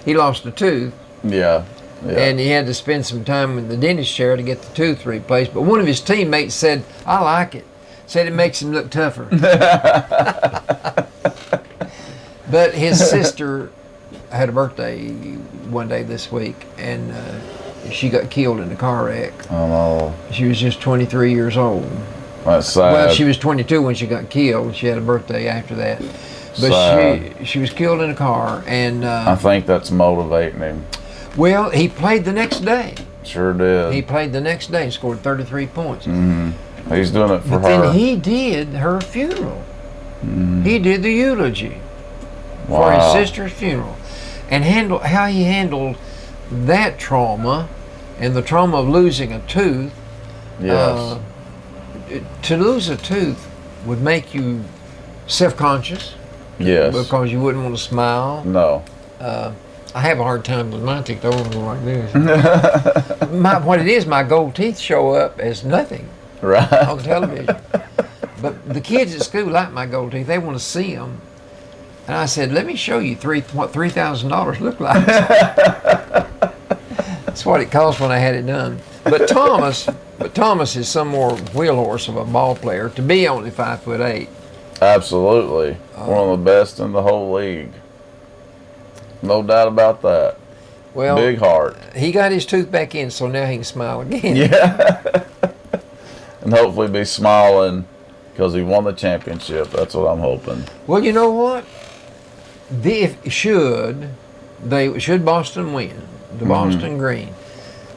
S2: he lost a tooth,
S1: Yeah.
S2: and he had to spend some time in the dentist chair to get the tooth replaced. But one of his teammates said, I like it. Said it makes him look tougher. But his sister had a birthday one day this week, and she got killed in a car wreck.
S1: I know.
S2: She was just 23 years old.
S1: That's sad.
S2: Well, she was 22 when she got killed. She had a birthday after that. But
S1: Sad.
S2: she was killed in a car, and
S1: I think that's motivating him.
S2: well, he played the next day.
S1: Sure did.
S2: He played the next day and scored 33 points.
S1: He's doing it for
S2: But
S1: her.
S2: then he did her funeral. He did the eulogy for his
S1: Wow.
S2: sister's funeral, and how he handled that trauma and the trauma of losing a tooth.
S1: Yes.
S2: To lose a tooth would make you self-conscious
S1: Yes.
S2: because you wouldn't want to smile.
S1: No.
S2: I have a hard time with my teeth. I want to go like this. What it is, my gold teeth show up as nothing
S1: Right.
S2: on television. But the kids at school like my gold teeth. They want to see them. And I said, let me show you what $3,000 look like. That's what it cost when I had it done. But Thomas is some more wheel horse of a ball player to be only 5'8".
S1: Absolutely. One of the best in the whole league. No doubt about that.
S2: Well,
S1: Big heart.
S2: he got his tooth back in, so now he can smile again.
S1: Yeah. And hopefully be smiling because he won the championship. That's what I'm hoping.
S2: Well, you know what? Should Boston win, the Boston Green,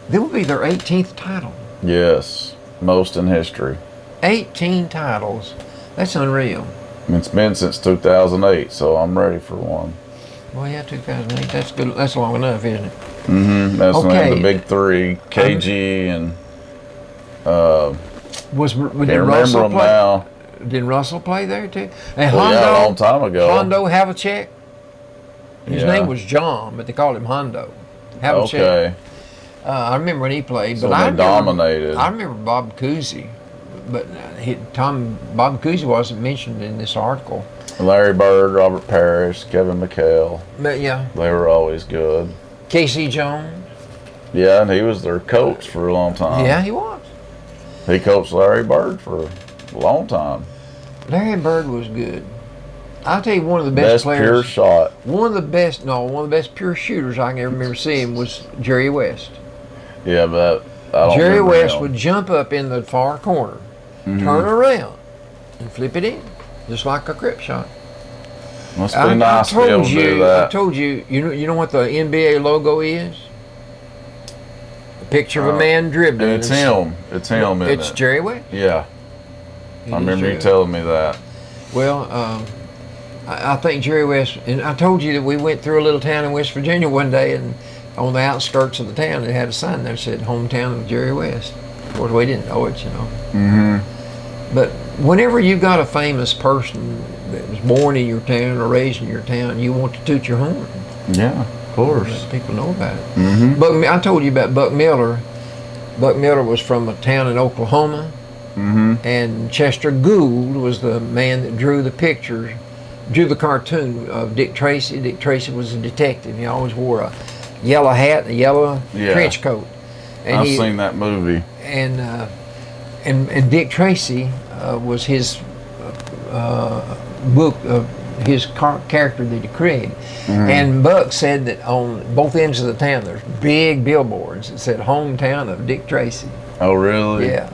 S2: that will be their 18th title.
S1: Yes. Most in history.
S2: 18 titles. That's unreal.
S1: It's been since 2008, so I'm ready for one.
S2: Well, yeah, 2008. That's good. That's long enough, isn't it?
S1: That's
S2: Okay.
S1: the big three. KG and
S2: Did
S1: can't remember
S2: Russell
S1: them
S2: play?
S1: now.
S2: Did Russell play there too? And
S1: Well, yeah, a long time ago.
S2: Hondo Havlicek. His
S1: Yeah.
S2: name was John, but they called him Hondo. Havlicek.
S1: Okay.
S2: I remember when he played,
S1: So
S2: but
S1: they dominated.
S2: I remember Bob Cousy, but Bob Cousy wasn't mentioned in this article.
S1: Larry Bird, Robert Parrish, Kevin McHale.
S2: But yeah,
S1: They were always good.
S2: Casey Jones.
S1: Yeah, and he was their coach for a long time.
S2: Yeah, he was.
S1: He coached Larry Bird for a long time.
S2: Larry Bird was good. I'll tell you, one of the best
S1: Pure
S2: players.
S1: shot.
S2: One of the best pure shooters I can ever remember seeing was Jerry West.
S1: Yeah, but I don't
S2: Jerry
S1: remember
S2: West
S1: him.
S2: would jump up in the far corner, turn around, and flip it in, just like a grip shot.
S1: Must be nice to be able to do
S2: I
S1: that.
S2: told you, you know what the NBA logo is? A picture of a man dribbling.
S1: And it's him. It's him, isn't
S2: It's
S1: it?
S2: Jerry West.
S1: Yeah.
S2: It
S1: I
S2: is
S1: remember
S2: Jerry
S1: you telling me that.
S2: Well, I think Jerry West, and I told you that we went through a little town in West Virginia one day, and on the outskirts of the town, it had a sign there that said "Hometown of Jerry West." Of course, we didn't know it, you know. But whenever you got a famous person that was born in your town or raised in your town, you want to toot your horn.
S1: Yeah, of course.
S2: Let people know about it. I told you about Buck Miller. Buck Miller was from a town in Oklahoma. And Chester Gould was the man that drew the cartoon of Dick Tracy. Dick Tracy was a detective. He always wore a yellow hat and a yellow trench coat. And
S1: I've seen that movie.
S2: And Dick Tracy was his book of his character that he created. And Buck said that on both ends of the town there's big billboards that said "Hometown of Dick Tracy."
S1: Oh, really?
S2: Yeah.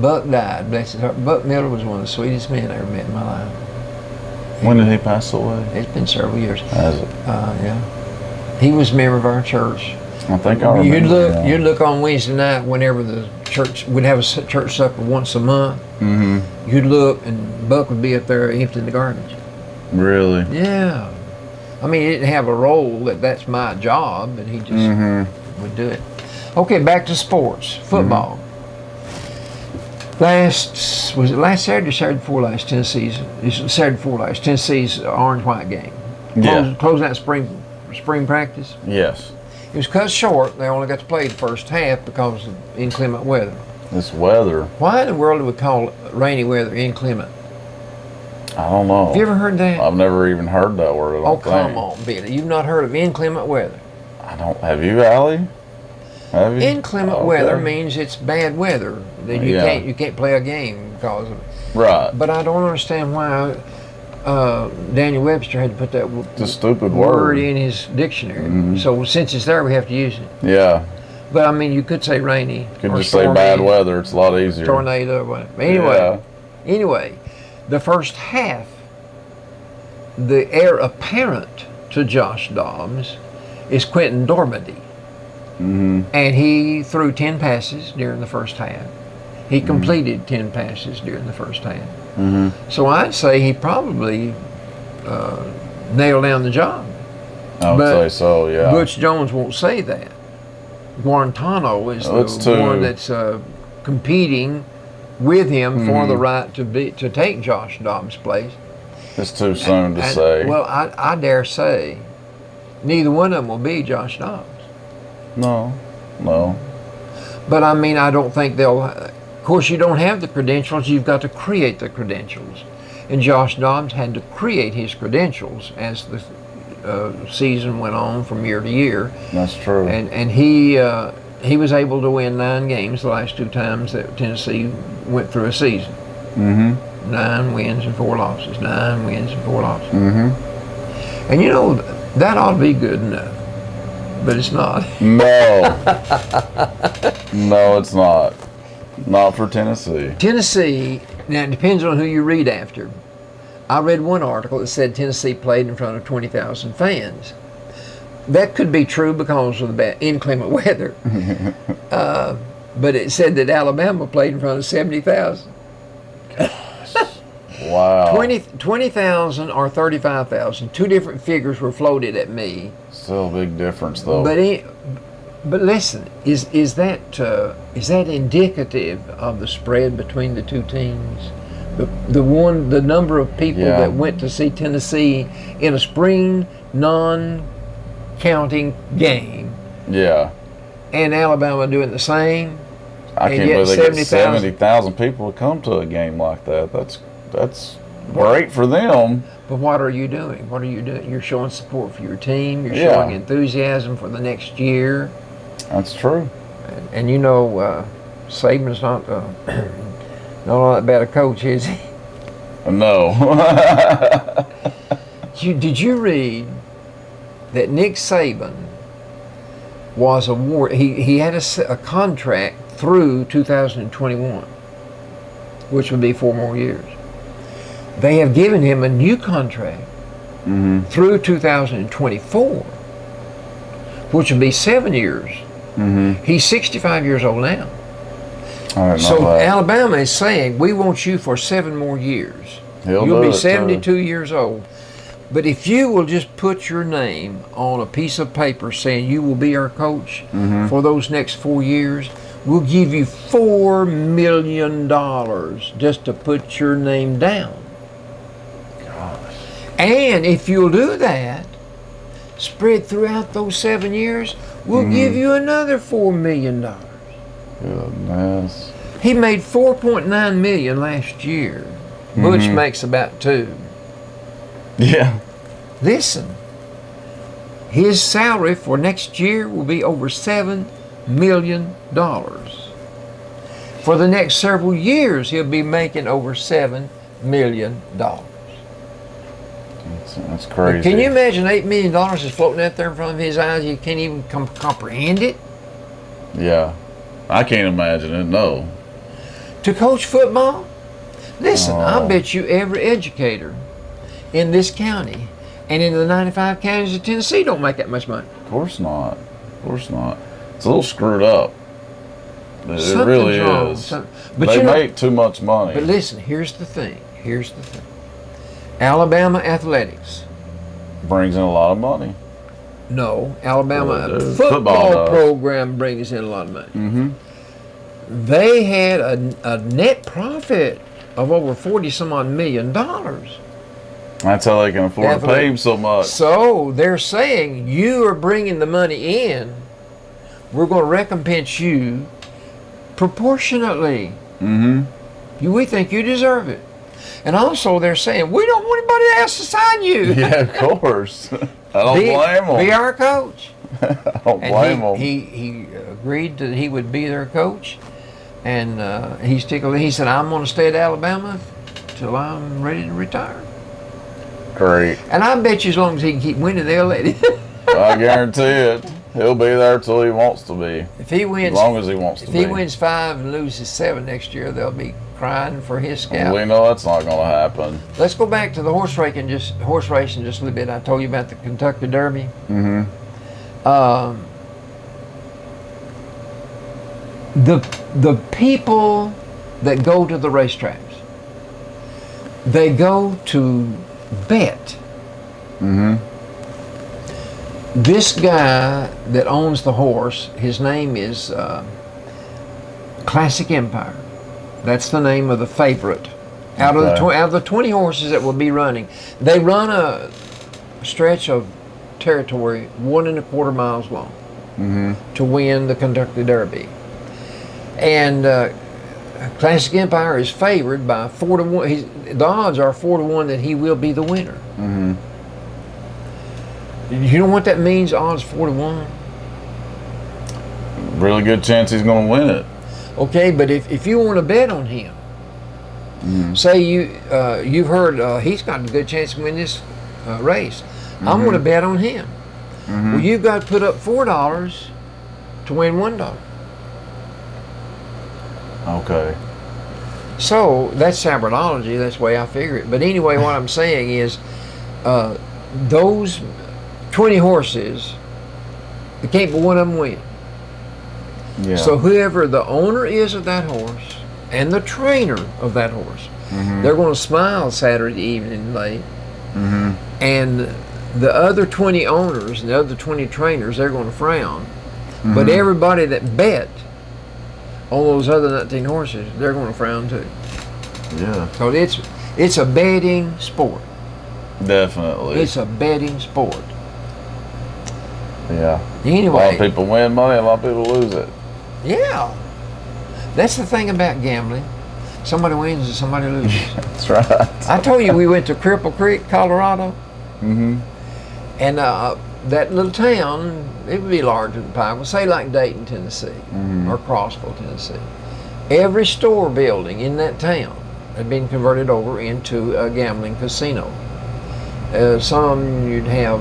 S2: Buck died, bless his heart. Buck Miller was one of the sweetest men I ever met in my life.
S1: When did he pass away?
S2: It's been several years.
S1: Has it?
S2: Yeah. He was a member of our church.
S1: I think I remember.
S2: You'd look on Wednesday night whenever the church would have a church supper once a month.
S1: Mm-hmm.
S2: You'd look and Buck would be up there emptying the garbage.
S1: Really?
S2: Yeah. I mean, he didn't have a role that's my job, and he just would do it. Okay, back to sports. Football. Was it last Saturday or Saturday before last? Tennessee's orange-white game. Closing out spring practice.
S1: Yes.
S2: It was cut short. They only got to play the first half because of inclement weather.
S1: This weather.
S2: Why in the world do we call rainy weather inclement?
S1: I don't know.
S2: Have you ever heard that?
S1: I've never even heard that word.
S2: Oh, come on, Billy. You've not heard of inclement weather?
S1: I don't. Have you, Allie? Have you?
S2: Inclement weather means it's bad weather. That you can't play a game because of it.
S1: Right.
S2: But I don't understand why Daniel Webster had to put that
S1: it's a stupid
S2: word in his dictionary. So since it's there, we have to use it.
S1: Yeah.
S2: But I mean, you could say rainy.
S1: You could just say bad weather. It's a lot easier.
S2: Tornado. Whatever. Anyway, the first half, the heir apparent to Josh Dobbs is Quentin Dormady. And he threw 10 passes during the first half. He completed 10 passes during the first half. So I'd say he probably nailed down the job.
S1: I would say so, yeah.
S2: Butch Jones won't say that. Guarantano is the one that's competing with him for the right to take Josh Dobbs' place.
S1: It's too soon to say.
S2: Well, I dare say neither one of them will be Josh Dobbs.
S1: No.
S2: But I mean, I don't think they'll. Of course, you don't have the credentials. You've got to create the credentials, and Josh Dobbs had to create his credentials as the season went on from year to year.
S1: That's true.
S2: And he was able to win 9 games the last 2 times that Tennessee went through a season. 9 wins and 4 losses. 9 wins and 4 losses. And you know, that ought to be good enough. But it's not.
S1: No. No, it's not. Not for Tennessee.
S2: Tennessee, now it depends on who you read after. I read one article that said Tennessee played in front of 20,000 fans. That could be true because of the bad inclement weather. But it said that Alabama played in front of 70,000.
S1: Wow.
S2: 20,000 or 35,000. 2 different figures were floated at me.
S1: Still a big difference, though.
S2: But listen, is that indicative of the spread between the 2 teams? The number of people that went to see Tennessee in a spring non-counting game. Yeah. And Alabama doing the same.
S1: I can't believe they get 70,000 people to come to a game like that. That's great for them.
S2: But what are you doing? You're showing support for your team. You're showing enthusiasm for the next year.
S1: That's true.
S2: And you know, Saban's not all that bad a coach, is he?
S1: No.
S2: Did you read that Nick Saban was awarded? He had a contract through 2021, which would be 4 more years. They have given him a new contract through 2024, which would be 7 years. He's 65 years old now. So Alabama is saying, we want you for 7 more years. You'll be 72 years old. But if you will just put your name on a piece of paper saying you will be our coach for those next 4 years, we'll give you $4 million just to put your name down. Gosh. And if you'll do that, spread throughout those 7 years, we'll give you another $4 million.
S1: Goodness.
S2: He made $4.9 million last year. Butch makes about 2.
S1: Yeah.
S2: Listen, his salary for next year will be over $7 million. For the next several years, he'll be making over $7 million.
S1: That's crazy.
S2: But can you imagine $8 million is floating out there in front of his eyes? You can't even comprehend it.
S1: Yeah, I can't imagine it. No.
S2: To coach football, listen. I bet you every educator in this county, and in the 95 counties of Tennessee don't make that much money.
S1: Of course not. Of course not. It's a little screwed up. It
S2: Something's
S1: really
S2: wrong.
S1: is.
S2: But
S1: They
S2: you know,
S1: make too much money.
S2: but listen, here's the thing. Here's the thing. Alabama athletics.
S1: Brings in a lot of money.
S2: No, Alabama
S1: Well,
S2: football
S1: football does.
S2: program brings in a lot of money.
S1: Mm-hmm.
S2: They had a net profit of over 40 some odd $1 million.
S1: That's how they can afford to pay him so much.
S2: So they're saying you are bringing the money in. We're going to recompense you proportionately.
S1: Mm-hmm.
S2: We think you deserve it. And also they're saying we don't want anybody else to sign you.
S1: Yeah, of course. I don't blame them.
S2: Be our coach.
S1: I don't blame them.
S2: He agreed that he would be their coach, and he's tickled. He said, "I'm going to stay at Alabama till I'm ready to retire."
S1: Great.
S2: And I bet you, as long as he can keep winning, they'll let him.
S1: I guarantee it. He'll be there till he wants to be.
S2: If he wins,
S1: as long as he wants to be.
S2: If he wins 5 and loses 7 next year, they'll be crying for his scalp.
S1: We know that's not going to happen.
S2: Let's go back to the horse racing just a little bit. I told you about the Kentucky Derby.
S1: Mm-hmm.
S2: The people that go to the racetracks, they go to bet.
S1: Mm-hmm.
S2: This guy that owns the horse, his name is Classic Empire. That's the name of the favorite. Out of the 20 horses that will be running, they run a stretch of territory 1.25 miles long to win the Kentucky Derby. And Classic Empire is favored by 4 to 1. The odds are 4 to 1 that he will be the winner.
S1: Mm-hmm.
S2: You know what that means? Odds 4 to 1.
S1: Really good chance he's going to win it.
S2: Okay, but if you want to bet on him, say you've heard he's got a good chance to win this race. I'm going to bet on him. Well, you've got to put up $4 to win $1.
S1: Okay.
S2: So that's sabotology. That's the way I figure it. But anyway, what I'm saying is, those 20 horses, they can't but one of them win.
S1: Yeah.
S2: So whoever the owner is of that horse and the trainer of that horse, they're going to smile Saturday evening late. And the other 20 owners and the other 20 trainers, they're going to frown. But everybody that bet on those other 19 horses, they're going to frown too.
S1: Yeah.
S2: So it's a betting sport.
S1: Definitely.
S2: It's a betting sport.
S1: Yeah.
S2: Anyway.
S1: A lot of people win money, a lot of people lose it.
S2: Yeah. That's the thing about gambling. Somebody wins and somebody loses.
S1: That's right.
S2: I told you we went to Cripple Creek, Colorado. And that little town, it would be larger than Pikeville, say like Dayton, Tennessee, or Crossville, Tennessee. Every store building in that town had been converted over into a gambling casino. Some of them you'd have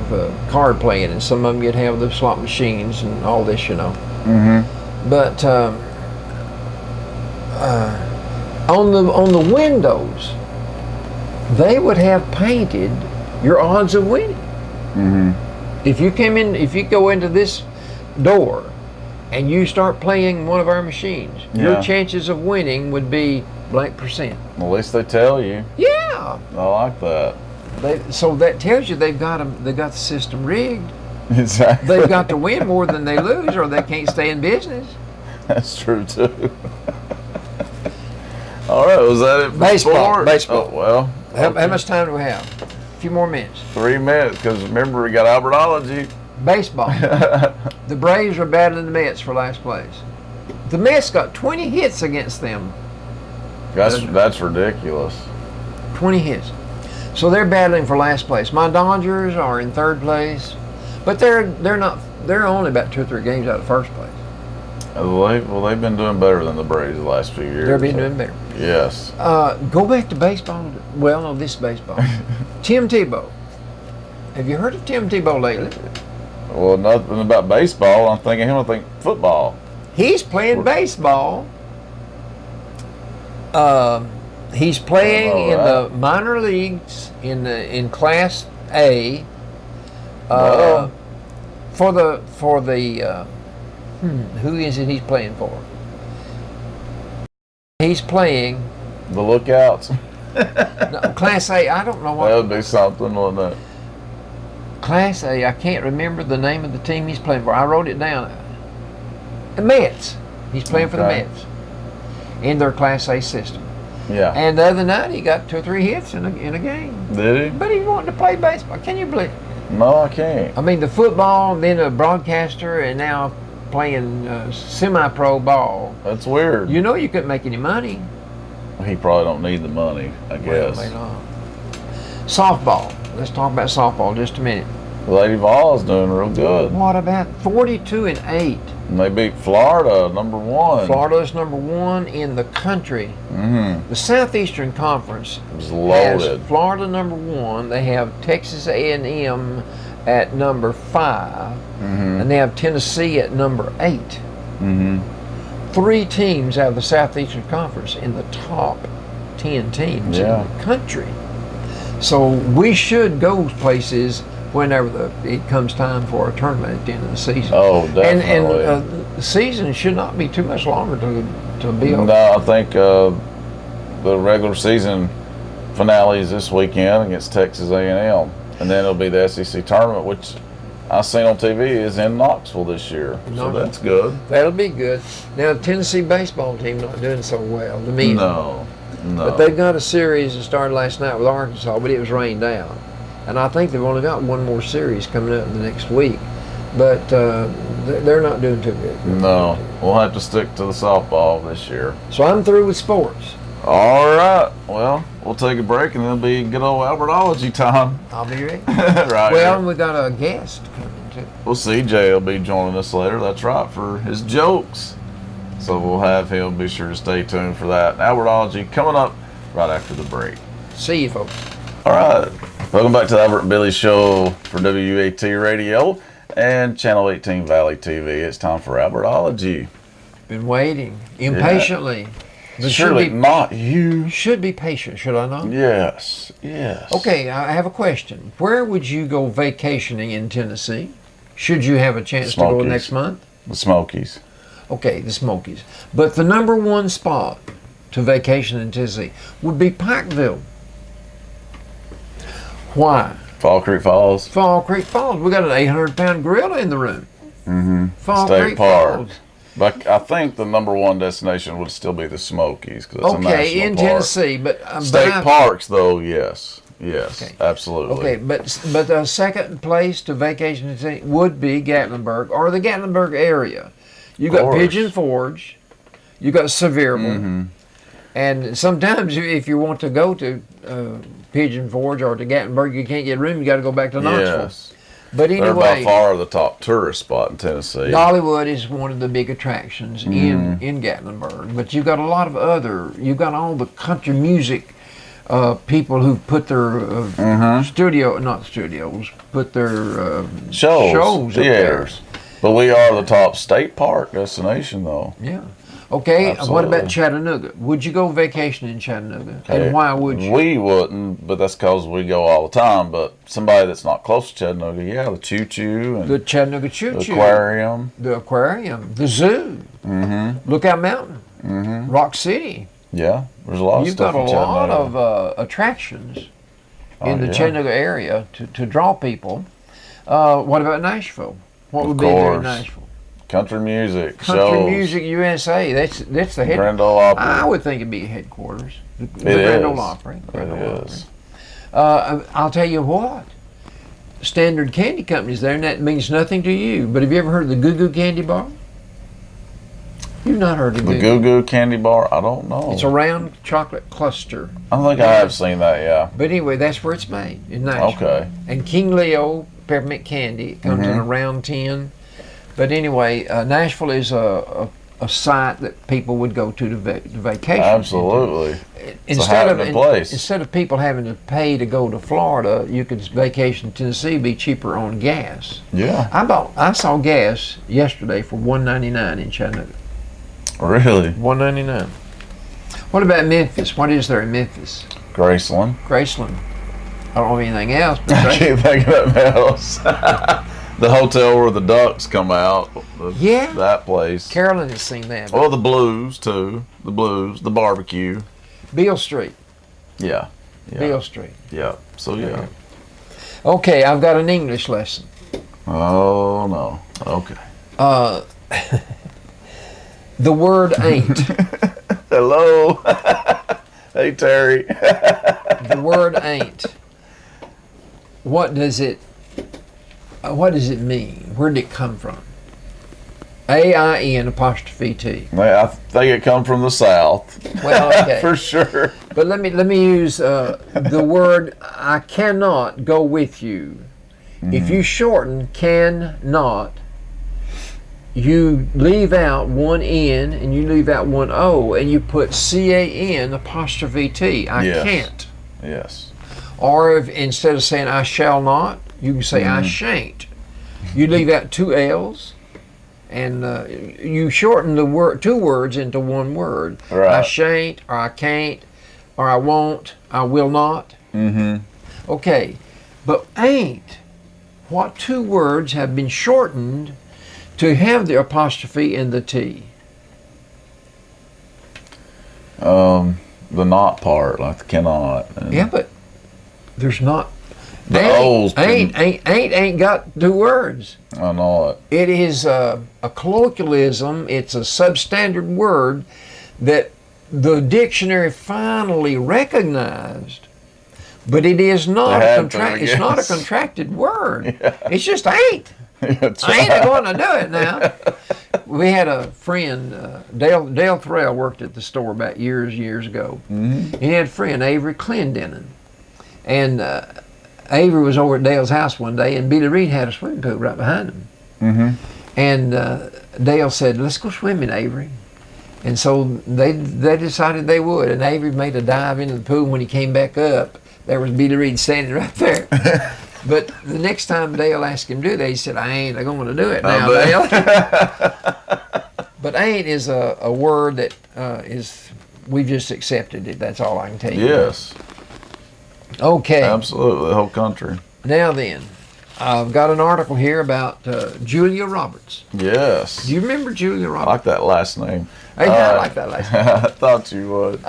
S2: card playing, and some of them you'd have the slot machines and all this, you know. But on the windows, they would have painted your odds of winning. If you go into this door and you start playing one of our machines, your chances of winning would be blank percent.
S1: At least they tell you.
S2: Yeah.
S1: I like that.
S2: So that tells you they've got the system rigged.
S1: Exactly.
S2: They've got to win more than they lose, or they can't stay in business.
S1: That's true too. All right, was that it for sport?
S2: Baseball.
S1: Oh, well.
S2: How much time do we have? A few more minutes.
S1: 3 minutes, because remember we got Albertology.
S2: Baseball. The Braves are battling the Mets for last place. The Mets got 20 hits against them.
S1: That's ridiculous.
S2: 20 hits. So they're battling for last place. My Dodgers are in 3rd place, but they're not. They're only about 2 or 3 games out of 1st place.
S1: Well, they've been doing better than the Braves the last few years.
S2: They've been doing better.
S1: Yes.
S2: Go back to baseball. Well, no, this baseball. Tim Tebow. Have you heard of Tim Tebow lately?
S1: Well, nothing about baseball. I'm thinking him. I think football.
S2: He's playing baseball He's playing in
S1: All
S2: the minor leagues in Class A.
S1: Well.
S2: For the who is it he's playing for? He's playing
S1: The Lookouts.
S2: no, Class A. I don't know what.
S1: That would be something, wouldn't it?
S2: Class A. I can't remember the name of the team he's playing for. I wrote it down. The Mets. He's playing for the
S1: Okay.
S2: Mets in their Class A system.
S1: Yeah.
S2: And the other night he got 2 or 3 hits in a game.
S1: Did he?
S2: But he wanted to play baseball. Can you believe it?
S1: No, I can't.
S2: I mean, the football, then a broadcaster, and now playing semi-pro ball.
S1: That's weird.
S2: You know you couldn't make any money.
S1: He probably don't need the money, I guess.
S2: Well, may not. Softball. Let's talk about softball just a minute.
S1: Lady Vols doing real good.
S2: What about 42-8?
S1: And they beat Florida, #1.
S2: Florida's #1 in the country.
S1: Mm-hmm.
S2: The Southeastern Conference
S1: It was
S2: has
S1: loaded.
S2: Florida #1. They have Texas A&M at #5,
S1: Mm-hmm.
S2: and they have Tennessee at #8.
S1: Mm-hmm.
S2: 3 teams out of the Southeastern Conference in the top 10 teams
S1: Yeah.
S2: in the country. So we should go places whenever it comes time for a tournament at the end of the season.
S1: Oh, definitely.
S2: And the season should not be too much longer to be over.
S1: No, I think the regular season finale is this weekend against Texas A&M, and then it'll be the SEC tournament, which I seen on TV is in Knoxville this year. So that's good.
S2: That'll be good. Now, the Tennessee baseball team not doing so well to me.
S1: No.
S2: But they've got a series that started last night with Arkansas, but it was rained out. And I think they've only got one more series coming up in the next week. But they're not doing too good.
S1: No, we'll have to stick to the softball this year.
S2: So I'm through with sports.
S1: All right. Well, we'll take a break, and then it'll be good old Albertology time.
S2: I'll be ready.
S1: Right.
S2: Well,
S1: here.
S2: we got a guest coming too.
S1: Well, CJ will be joining us later. That's right, for his jokes. So we'll have him. Be sure to stay tuned for that. Albertology coming up right after the break.
S2: See you, folks.
S1: All right. Welcome back to the Albert and Billy Show for WUAT Radio and Channel 18 Valley TV. It's time for Albertology.
S2: Been waiting impatiently. But
S1: Surely not you.
S2: should be patient, should I not?
S1: Yes. Yes.
S2: Okay, I have a question. Where would you go vacationing in Tennessee? Should you have a chance to go
S1: Smokies.
S2: next month?
S1: The Smokies.
S2: Okay, the Smokies. But the #1 spot to vacation in Tennessee would be Pikeville. Why?
S1: Fall Creek Falls.
S2: Fall Creek Falls. We got an 800-pound gorilla in the room.
S1: Mm-hmm.
S2: Fall
S1: State
S2: Creek
S1: Park.
S2: Falls.
S1: But I think the #1 destination would still be the Smokies because it's a national
S2: Okay, in
S1: park.
S2: Tennessee, but
S1: State parks, though, yes. Yes,
S2: Okay.
S1: absolutely.
S2: Okay, but the second place to vacation in Tennessee would be Gatlinburg or the Gatlinburg area. You got
S1: course.
S2: Pigeon Forge, you got Sevierville,
S1: Mm-hmm.
S2: and sometimes if you want to go to Pigeon Forge or to Gatlinburg, you can't get room. You got to go back to Knoxville.
S1: Yes.
S2: But
S1: They're by
S2: anyway,
S1: far the top tourist spot in Tennessee.
S2: Dollywood is one of the big attractions in Gatlinburg. But you've got a lot of you've got all the country music people who put their put their shows up there.
S1: theaters. But we are the top state park destination, though.
S2: Yeah. Okay, what
S1: Absolutely.
S2: about Chattanooga? Would you go vacation in Chattanooga?
S1: Hey,
S2: And why would you?
S1: We wouldn't, but that's because we go all the time. But somebody that's not close to Chattanooga, yeah, the Choo Choo and
S2: The Chattanooga Choo
S1: the
S2: Choo.
S1: aquarium.
S2: The aquarium. The zoo.
S1: Mm-hmm.
S2: Lookout Mountain.
S1: Mm-hmm.
S2: Rock City.
S1: Yeah, there's a lot of
S2: You've
S1: stuff
S2: got a
S1: in
S2: lot
S1: Chattanooga.
S2: of attractions in the
S1: yeah.
S2: Chattanooga area to draw people. What about Nashville? What would be there in
S1: course.
S2: Nashville?
S1: Country music,
S2: Country
S1: shows,
S2: Music USA. That's the head.
S1: Grand Ole Opry.
S2: I would think it'd be headquarters. The
S1: It
S2: Grand Ole
S1: is.
S2: Opry. Grand
S1: It
S2: Ole
S1: is.
S2: Opry. I'll tell you what. Standard Candy Company's there, and that means nothing to you. But have you ever heard of the Goo Goo Candy Bar? You've not heard of
S1: The Goo Goo Candy Bar? I don't know.
S2: It's a round chocolate cluster.
S1: I think I have seen that, yeah.
S2: But anyway, that's where it's made, in Nashville.
S1: Okay.
S2: And King Leo peppermint candy. It comes in a round tin. But anyway, Nashville is a site that people would go to vacation.
S1: Absolutely.
S2: Instead of
S1: happening place.
S2: instead of people having to pay to go to Florida, you could vacation in Tennessee, be cheaper on gas.
S1: Yeah.
S2: I saw gas yesterday for $1.99 in Chattanooga.
S1: Really?
S2: $1.99. What about Memphis? What is there in Memphis?
S1: Graceland.
S2: Graceland. I don't know anything else. But
S1: I can't think of nothing else. The hotel where the ducks come out.
S2: Yeah.
S1: That place.
S2: Carolyn has seen that.
S1: Well, the Blues, too. The Blues. The barbecue.
S2: Beale Street.
S1: Yeah.
S2: Beale Street.
S1: Yeah. So, yeah.
S2: Okay, I've got an English lesson.
S1: Oh, no. Okay.
S2: The word ain't.
S1: Hello. Hey, Terry.
S2: The word ain't. What does it mean? Where did it come from? AIN apostrophe T.
S1: I think it come from the South.
S2: Well, okay.
S1: For sure.
S2: But let me use the word I cannot go with you. Mm-hmm. If you shorten cannot, you leave out one N and you leave out one O and you put CAN apostrophe T. I can't.
S1: Yes.
S2: Or if, instead of saying I shall not, you can say I shan't. You leave out two L's and you shorten the word, two words into one word.
S1: Right.
S2: I shan't, or I can't, or I won't, I will not.
S1: Mm-hmm.
S2: Okay, but ain't, what two words have been shortened to have the apostrophe and the T?
S1: The not part, like the cannot.
S2: Yeah, but there's not.
S1: The O's.
S2: Ain't got two words.
S1: I know it.
S2: It is a colloquialism. It's a substandard word that the dictionary finally recognized, but it is not it's not a contracted word. Yeah. It's just ain't.
S1: That's
S2: I ain't going to do it now. We had a friend, Dale Threll worked at the store about years ago. Mm-hmm. He had a friend, Avery Clendenin. And Avery was over at Dale's house one day, and Billy Reed had a swimming pool right behind him. Mm-hmm. And Dale said, let's go swimming, Avery. And so they decided they would. And Avery made a dive into the pool. When he came back up, there was Billy Reed standing right there. But the next time Dale asked him to do that, he said, I ain't going to do it now, Dale. But ain't is a word that we've just accepted it. That's all I can tell you.
S1: Yes.
S2: Okay.
S1: Absolutely, the whole country.
S2: Now then, I've got an article here about Julia Roberts.
S1: Yes.
S2: Do you remember Julia Roberts?
S1: I like that last name.
S2: I like that last name.
S1: I thought you would.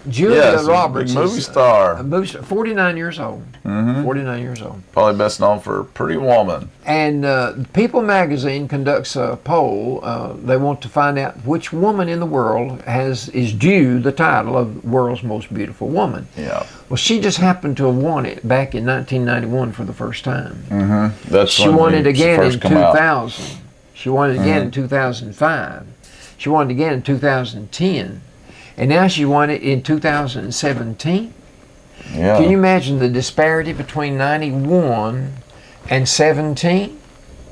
S2: Julia Roberts
S1: is a big movie star.
S2: 49 years old. Mm-hmm. 49 years old.
S1: Probably best known for Pretty Woman.
S2: And People magazine conducts a poll. They want to find out which woman in the world is due the title of world's most beautiful woman.
S1: Yeah.
S2: Well, she just happened to have won it back in 1991 for the first time.
S1: Mm-hmm.
S2: She won it again in 2000. She won it again in 2005. She won it again in 2010. And now she won it in 2017.
S1: Yeah.
S2: Can you imagine the disparity between 91 and 17?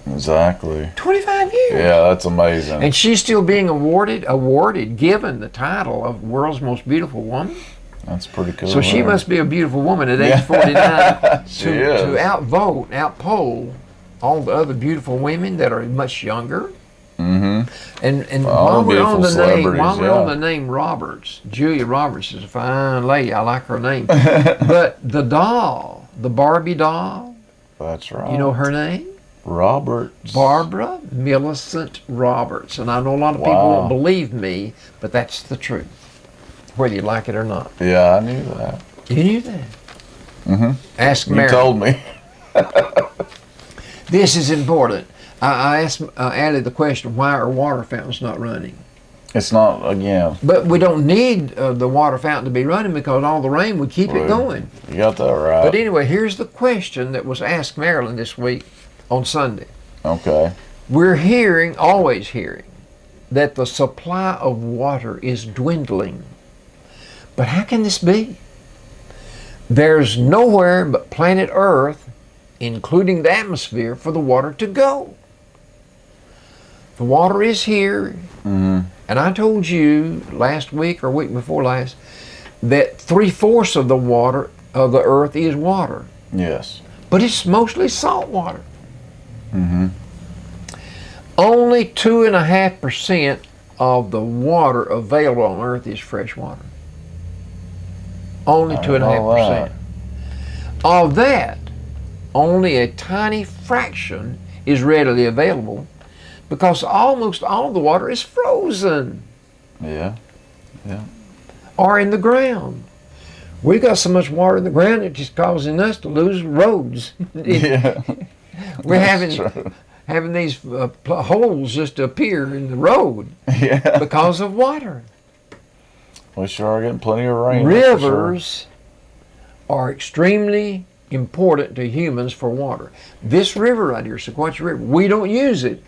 S1: Exactly.
S2: 25 years.
S1: Yeah, that's amazing.
S2: And she's still being given the title of world's most beautiful woman.
S1: That's pretty cool.
S2: So she must be a beautiful woman at age 49 to outpoll all the other beautiful women that are much younger. Mm-hmm. And while we're on the name Roberts, Julia Roberts is a fine lady. I like her name. But the doll, the Barbie doll.
S1: That's right.
S2: You know her name?
S1: Roberts.
S2: Barbara Millicent Roberts. And I know a lot of people won't believe me, but that's the truth, whether you like it or not.
S1: Yeah, I knew that.
S2: You knew that? Mm-hmm. Ask Mary.
S1: You told me.
S2: This is important. I added the question, why are water fountains not running?
S1: It's not, again.
S2: But we don't need the water fountain to be running because all the rain would keep it going.
S1: You got that right.
S2: But anyway, here's the question that was asked Marilyn this week on Sunday.
S1: Okay.
S2: We're always hearing, that the supply of water is dwindling. But how can this be? There's nowhere but planet Earth, including the atmosphere, for the water to go. The water is here, and I told you last week or week before last that 3/4 of the water of the earth is water.
S1: Yes.
S2: But it's mostly salt water. Only 2.5% of the water available on earth is fresh water. Only
S1: I didn't know
S2: 2.5%. Of that, only a tiny fraction is readily available because almost all the water is frozen
S1: Yeah.
S2: or in the ground. We got so much water in the ground it's just causing us to lose roads.
S1: Yeah.
S2: We're
S1: That's
S2: having
S1: true.
S2: having these holes just appear in the road
S1: Yeah.
S2: because of water.
S1: We sure are getting plenty of rain. that's for sure.
S2: Rivers are extremely important to humans for water. This river right here, Sequatchie River, we don't use it,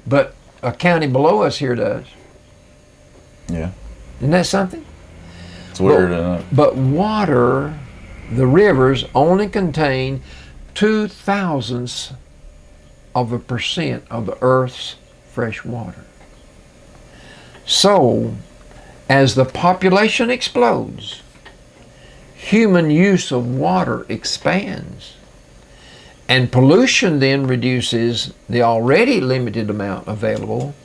S2: but a county below us here does.
S1: Yeah.
S2: Isn't that something?
S1: It's weird, isn't it?
S2: But water, the rivers only contain 0.02% of the Earth's fresh water. So, as the population explodes, human use of water expands, and pollution then reduces the already limited amount available,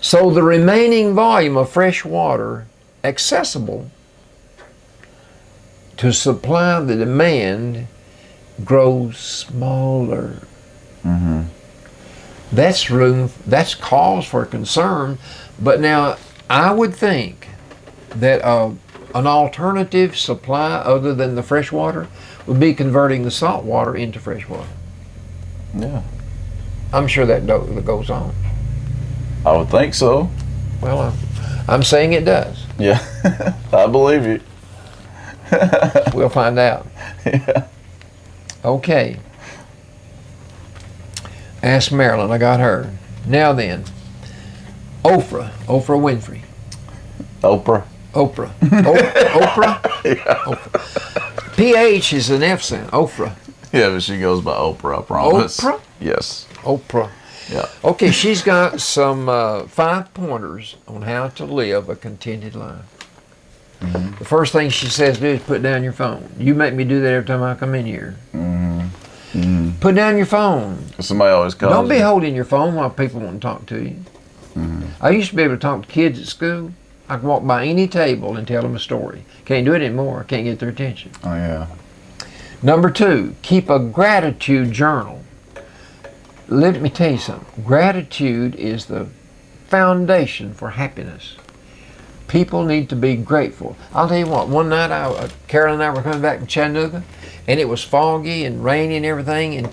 S2: so the remaining volume of fresh water accessible to supply the demand grows smaller. That's cause for concern. But now I would think that an alternative supply other than the fresh water would be converting the salt water into fresh water.
S1: Yeah.
S2: I'm sure that goes on.
S1: I would think so.
S2: Well, I'm saying it does.
S1: Yeah. I believe you.
S2: We'll find out.
S1: Yeah.
S2: Okay. Ask Marilyn. I got her. Now then, Oprah Winfrey.
S1: Oprah.
S2: Oprah. Oprah?
S1: Yeah.
S2: Oprah. PH is an F sound. Oprah.
S1: Yeah, but she goes by Oprah, I promise.
S2: Oprah?
S1: Yes.
S2: Oprah.
S1: Yeah.
S2: Okay, she's got some 5 pointers on how to live a contented life. The first thing she says do is put down your phone. You make me do that every time I come in here. Put down your phone.
S1: Somebody always calls
S2: Don't be
S1: you.
S2: holding your phone while people want to talk to you. I used to be able to talk to kids at school. I could walk by any table and tell them a story. Can't do it anymore. I can't get their attention.
S1: Oh, yeah.
S2: Number 2, keep a gratitude journal. Let me tell you something. Gratitude is the foundation for happiness. People need to be grateful. I'll tell you what, one night Carol and I were coming back from Chattanooga, and it was foggy and rainy and everything, and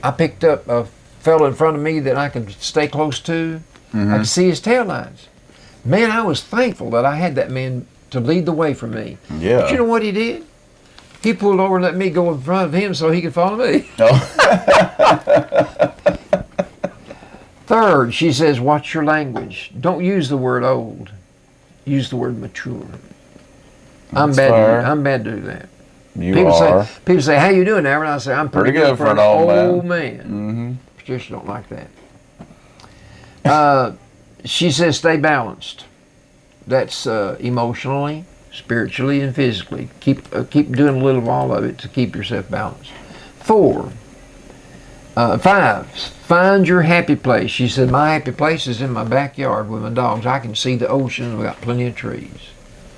S2: I picked up a fellow in front of me that I could stay close to. I could see his taillights. Man, I was thankful that I had that man to lead the way for me.
S1: Yeah.
S2: But you know what he did? He pulled over and let me go in front of him so he could follow me.
S1: Oh.
S2: Third, she says, watch your language. Don't use the word old. Use the word mature. I'm bad to do that. People say, how you doing, Aaron? I say, I'm pretty good for an old man. Patricia don't like that. She says, stay balanced. That's emotionally, spiritually, and physically. Keep doing a little of all of it to keep yourself balanced. 5, find your happy place. She said, my happy place is in my backyard with my dogs. I can see the ocean. We've got plenty of trees.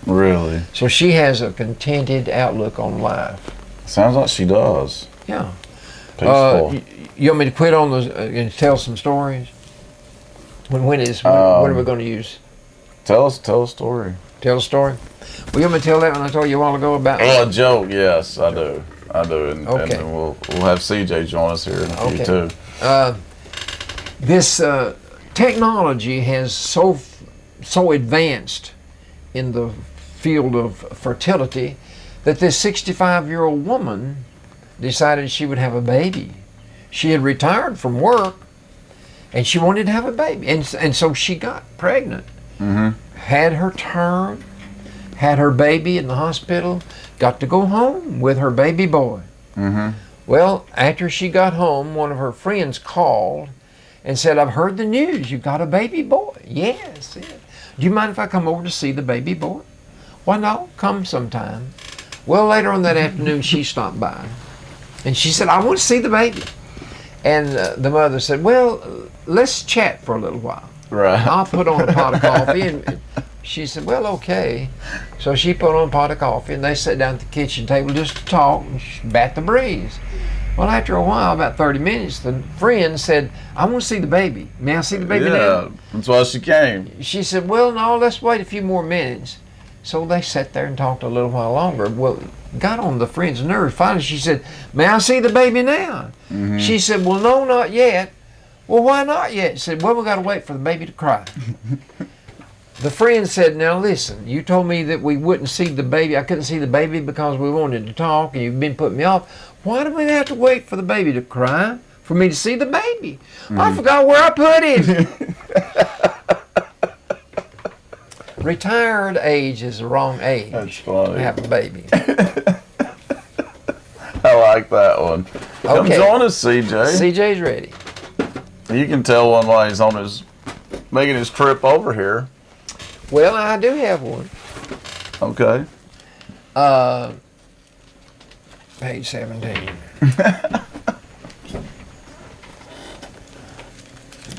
S1: Really?
S2: So she has a contented outlook on life.
S1: Sounds like she does.
S2: Yeah.
S1: Peaceful.
S2: You want me to quit on those and tell some stories? When are we going to use?
S1: Tell a story.
S2: Tell a story? Well, you want me to tell that one I told you a while ago about?
S1: Oh, a joke, yes, I do. And,
S2: Okay.
S1: and we'll have CJ join us here in a few too.
S2: This technology has so advanced in the field of fertility that this 65-year-old woman decided she would have a baby. She had retired from work and she wanted to have a baby. And so she got pregnant. Had her term, had her baby in the hospital, got to go home with her baby boy. Well, after she got home, one of her friends called and said, I've heard the news, you got a baby boy. Yes. Do you mind if I come over to see the baby boy? Why no, come sometime. Well, later on that afternoon, she stopped by and she said, I want to see the baby. And the mother said, well, let's chat for a little while.
S1: Right.
S2: I'll put on a pot of coffee. And She said, well, okay. So she put on a pot of coffee, and they sat down at the kitchen table just to talk and bat the breeze. Well, after a while, about 30 minutes, the friend said, I want to see the baby. May I see the baby now?
S1: That's why she came.
S2: She said, well, no, let's wait a few more minutes. So they sat there and talked a little while longer. Well, got on the friend's nerves. Finally, she said, may I see the baby now?
S1: Mm-hmm.
S2: She said, well, no, not yet. Well, why not yet? She said, well, we got to wait for the baby to cry. The friend said, now listen, you told me that we wouldn't see the baby. I couldn't see the baby because we wanted to talk, and you've been putting me off. Why do we have to wait for the baby to cry for me to see the baby? I forgot where I put it. Retired age is the wrong age.
S1: That's funny.
S2: To have a baby.
S1: I like that one. Come
S2: Okay.
S1: join us, CJ.
S2: CJ's ready.
S1: You can tell one while he's on making his trip over here.
S2: Well, I do have one.
S1: Okay.
S2: Page 17.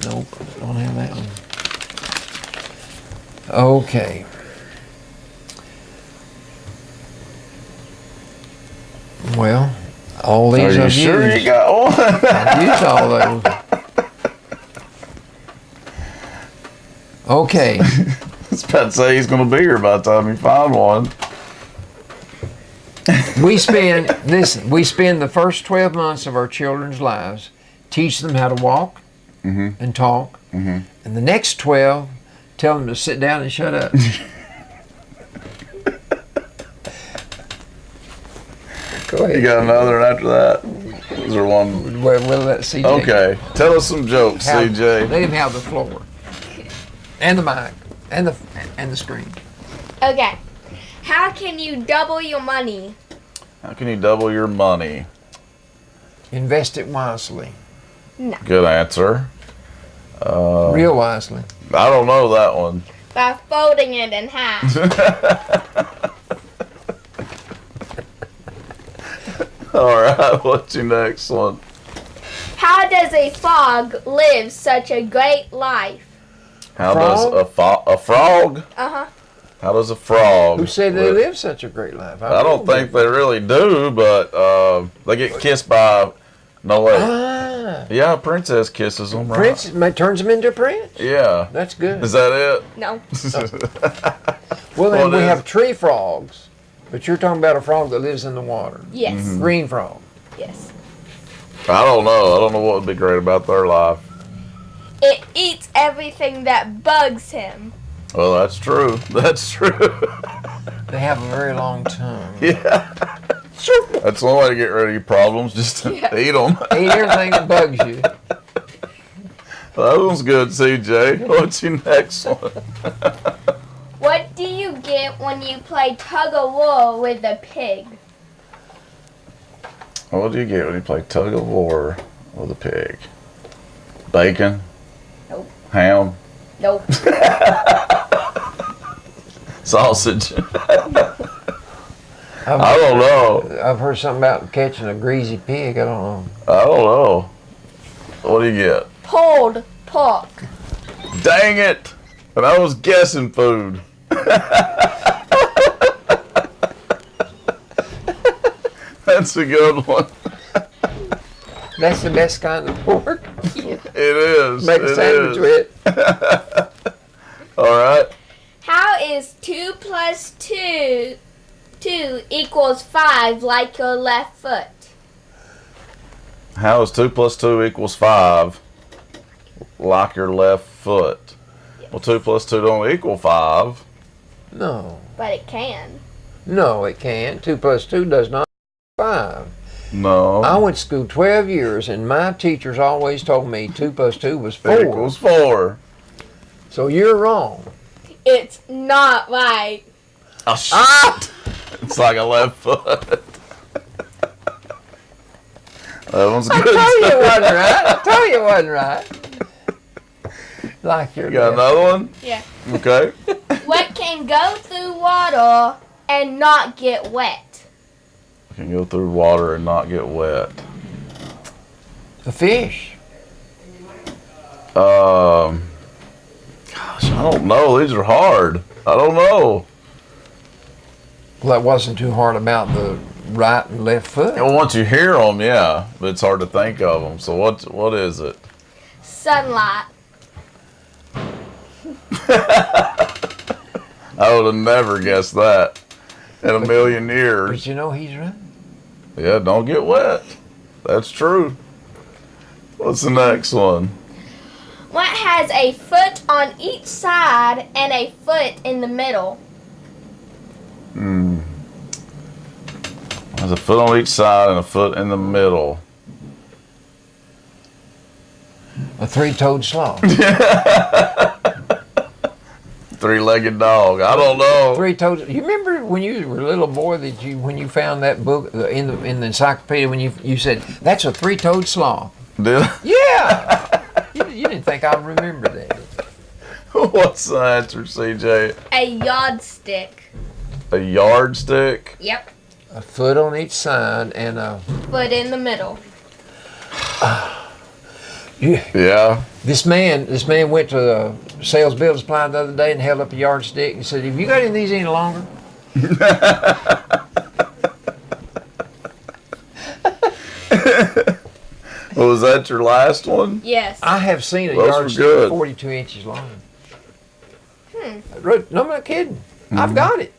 S2: Nope, don't have that one. Okay. Well, all
S1: Are
S2: these
S1: you
S2: I've
S1: sure
S2: used.
S1: you got one?
S2: I've used all those. Okay.
S1: I was about to say he's going to be here by the time you find one.
S2: We spend the first 12 months of our children's lives teaching them how to walk and talk, and the next 12 tell them to sit down and shut up. Go ahead.
S1: You got another after that? Is there one?
S2: We'll let CJ.
S1: Okay. Tell us some jokes, CJ.
S2: Let him have the floor and the mic and the screen.
S4: Okay. How can you double your money?
S1: How can you double your money?
S2: Invest it wisely.
S1: Good answer.
S2: Real wisely.
S1: I don't know that one.
S4: By folding it in half.
S1: All right, what's your next one?
S4: How does a frog live such a great life?
S1: How
S2: Frog?
S1: does a frog?
S4: Uh-huh.
S1: How does a frog?
S2: Who said they live such a great life?
S1: I don't think they really do, but they get kissed by no way.
S2: Ah,
S1: Yeah, a princess kisses them, right?
S2: prince turns him into a prince.
S1: Yeah.
S2: That's good.
S1: Is that it?
S4: No.
S2: Well, then
S1: What
S2: we
S1: is
S2: have
S1: it?
S2: tree frogs, but you're talking about a frog that lives in the water.
S4: Yes.
S2: Green frog.
S4: Yes.
S1: I don't know. I don't know what would be great about their life.
S4: It eats everything that bugs him.
S1: Well, that's true. That's true.
S2: They have a very long tongue.
S1: Yeah. That's the only way to get rid of your problems, just to eat them.
S2: Eat everything that bugs you.
S1: That one's good, CJ. What's your next one?
S4: What do you get when you play tug of war with a pig?
S1: What do you get when you play tug of war with a pig? Bacon?
S4: Nope.
S1: Ham?
S4: Nope.
S1: Sausage?
S2: I've,
S1: I don't know.
S2: I've heard something about catching a greasy pig. I don't know.
S1: I don't know. What do you get?
S4: Pulled pork.
S1: Dang it! And I was guessing food. That's a good one.
S2: That's the best kind of pork.
S1: It is.
S2: Make a
S1: It
S2: sandwich
S1: is.
S2: with.
S1: All right.
S4: How is 2 plus 2 equals 5 like your left foot?
S1: How is 2 plus 2 equals 5? Like your left foot. Well, 2 plus 2 don't equal 5.
S2: No.
S4: But it can.
S2: No, it can't. 2 plus 2 does not equal 5.
S1: No.
S2: I went to school 12 years, and my teachers always told me 2 plus 2 was 4.
S1: It equals 4.
S2: So you're wrong.
S4: It's not right.
S1: Oh, shit. It's like a left foot. That one's
S2: I
S1: good.
S2: told you it wasn't right. I told you it wasn't right. Like your
S1: You got
S2: left.
S1: another one?
S4: Yeah.
S1: Okay.
S4: What can go through water and not get wet?
S1: Can go through water and not get wet.
S2: A fish.
S1: Gosh, I don't know. These are hard. I don't know.
S2: Well, that wasn't too hard about the right and left foot.
S1: Well, once you hear them, yeah, but it's hard to think of them. So what is it?
S4: Sunlight.
S1: I would have never guessed that in a million years.
S2: But you know he's right.
S1: Yeah, don't get wet. That's true. What's the next one?
S4: What has a foot on each side and a foot in the middle?
S1: There's a foot on each side and a foot in the middle.
S2: A three-toed sloth.
S1: Three-legged dog. I don't know.
S2: Three-toed. You remember when you were a little boy that when you found that book in the encyclopedia when you said that's a three-toed sloth?
S1: Did I?
S2: Yeah. you didn't think I'd remember that.
S1: What's the answer, CJ?
S4: A yardstick.
S1: A yardstick?
S4: Yep.
S2: A foot on each side and a
S4: Foot in the middle.
S1: Yeah.
S2: This man went to the sales building supply the other day and held up a yardstick and said, "Have you got any of these any longer?"
S1: Well, was that your last one?
S4: Yes.
S2: I have seen a
S1: Those were
S2: yardstick
S1: good.
S2: 42 inches long. No, I'm not kidding. I've got it.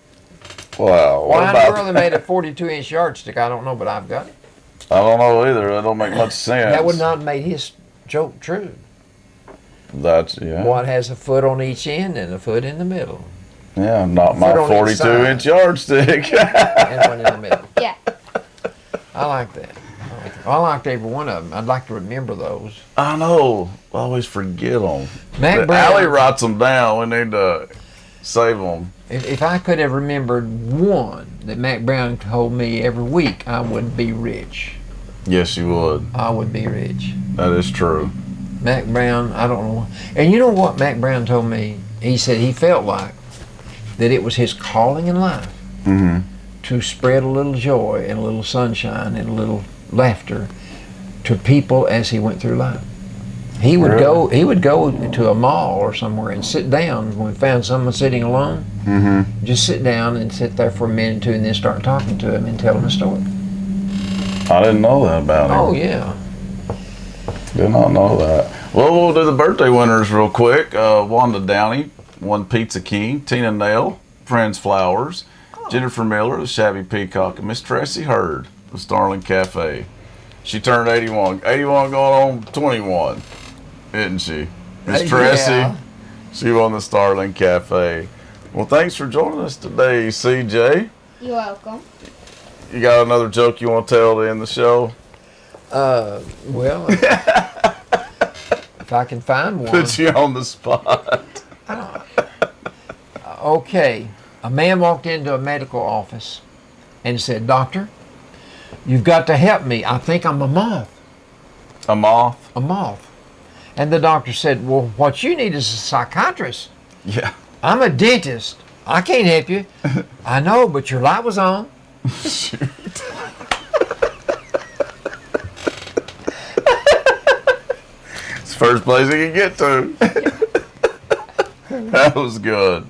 S1: Wow. What
S2: Why in the world
S1: about
S2: they made a 42-inch yardstick, I don't know, but I've got it.
S1: I don't know either. That don't make much sense.
S2: That would not have made his joke true.
S1: That's, yeah.
S2: What has a foot on each end and a foot in the middle?
S1: Yeah, not my
S2: Foot on each
S1: 42-inch yardstick.
S2: And one in the middle.
S4: Yeah.
S2: I like that. I liked every one of them. I'd like to remember those.
S1: I know. I always forget them.
S2: Mac
S1: Allie
S2: Brown,
S1: writes them down. We need to save them.
S2: if I could have remembered one that Mac Brown told me every week, I would be rich.
S1: Yes, you would.
S2: I would be rich.
S1: That is true.
S2: Mac Brown, I don't know. And you know what Mac Brown told me? He said he felt like that it was his calling in life to spread a little joy and a little sunshine and a little laughter to people as he went through life. He would
S1: Really?
S2: He would go to a mall or somewhere and sit down when we found someone sitting alone. Just sit down and sit there for a minute or two and then start talking to him and tell him a story.
S1: I didn't know that about him.
S2: Oh yeah.
S1: Did not know that. Well, we'll do the birthday winners real quick. Wanda Downey won Pizza King. Tina Nail, Friends Flowers. Jennifer Miller, the Shabby Peacock. And Miss Tracy Hurd, the Starling Cafe. She turned 81. 81 going on 21, isn't she? Miss Tracy,
S2: Yeah.
S1: she won the Starling Cafe. Well, thanks for joining us today, CJ.
S4: You're welcome.
S1: You got another joke you want to tell to end the show?
S2: Well, if I can find one.
S1: Put you on the spot.
S2: Okay, a man walked into a medical office and said, "Doctor, you've got to help me. I think I'm a moth."
S1: A moth?
S2: A moth. And the doctor said, "Well, what you need is a psychiatrist.
S1: Yeah.
S2: I'm a dentist. I can't help you." "I know, but your light was on."
S1: Shoot. It's the first place he could get to. That was good.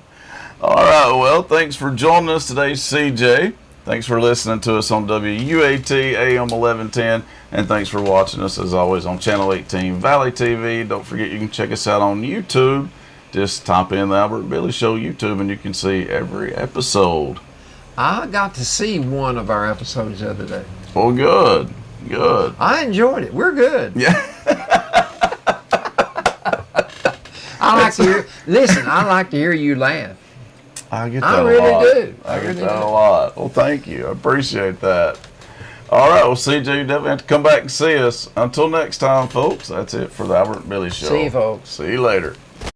S1: All right, well, thanks for joining us today, CJ. Thanks for listening to us on WUAT AM 1110. And thanks for watching us, as always, on Channel 18 Valley TV. Don't forget you can check us out on YouTube. Just type in the Albert Billy Show YouTube and you can see every episode.
S2: I got to see one of our episodes the other day.
S1: Well, good. Good.
S2: I enjoyed it. We're good.
S1: Yeah.
S2: I like to hear. Listen, I like to hear you laugh.
S1: I get that
S2: I
S1: a
S2: really
S1: lot.
S2: do.
S1: I get
S2: really
S1: that
S2: do.
S1: a lot. Well, thank you. I appreciate that. All right. Well, CJ, you definitely have to come back and see us. Until next time, folks, that's it for the Albert and Billy Show.
S2: See you, folks.
S1: See you later.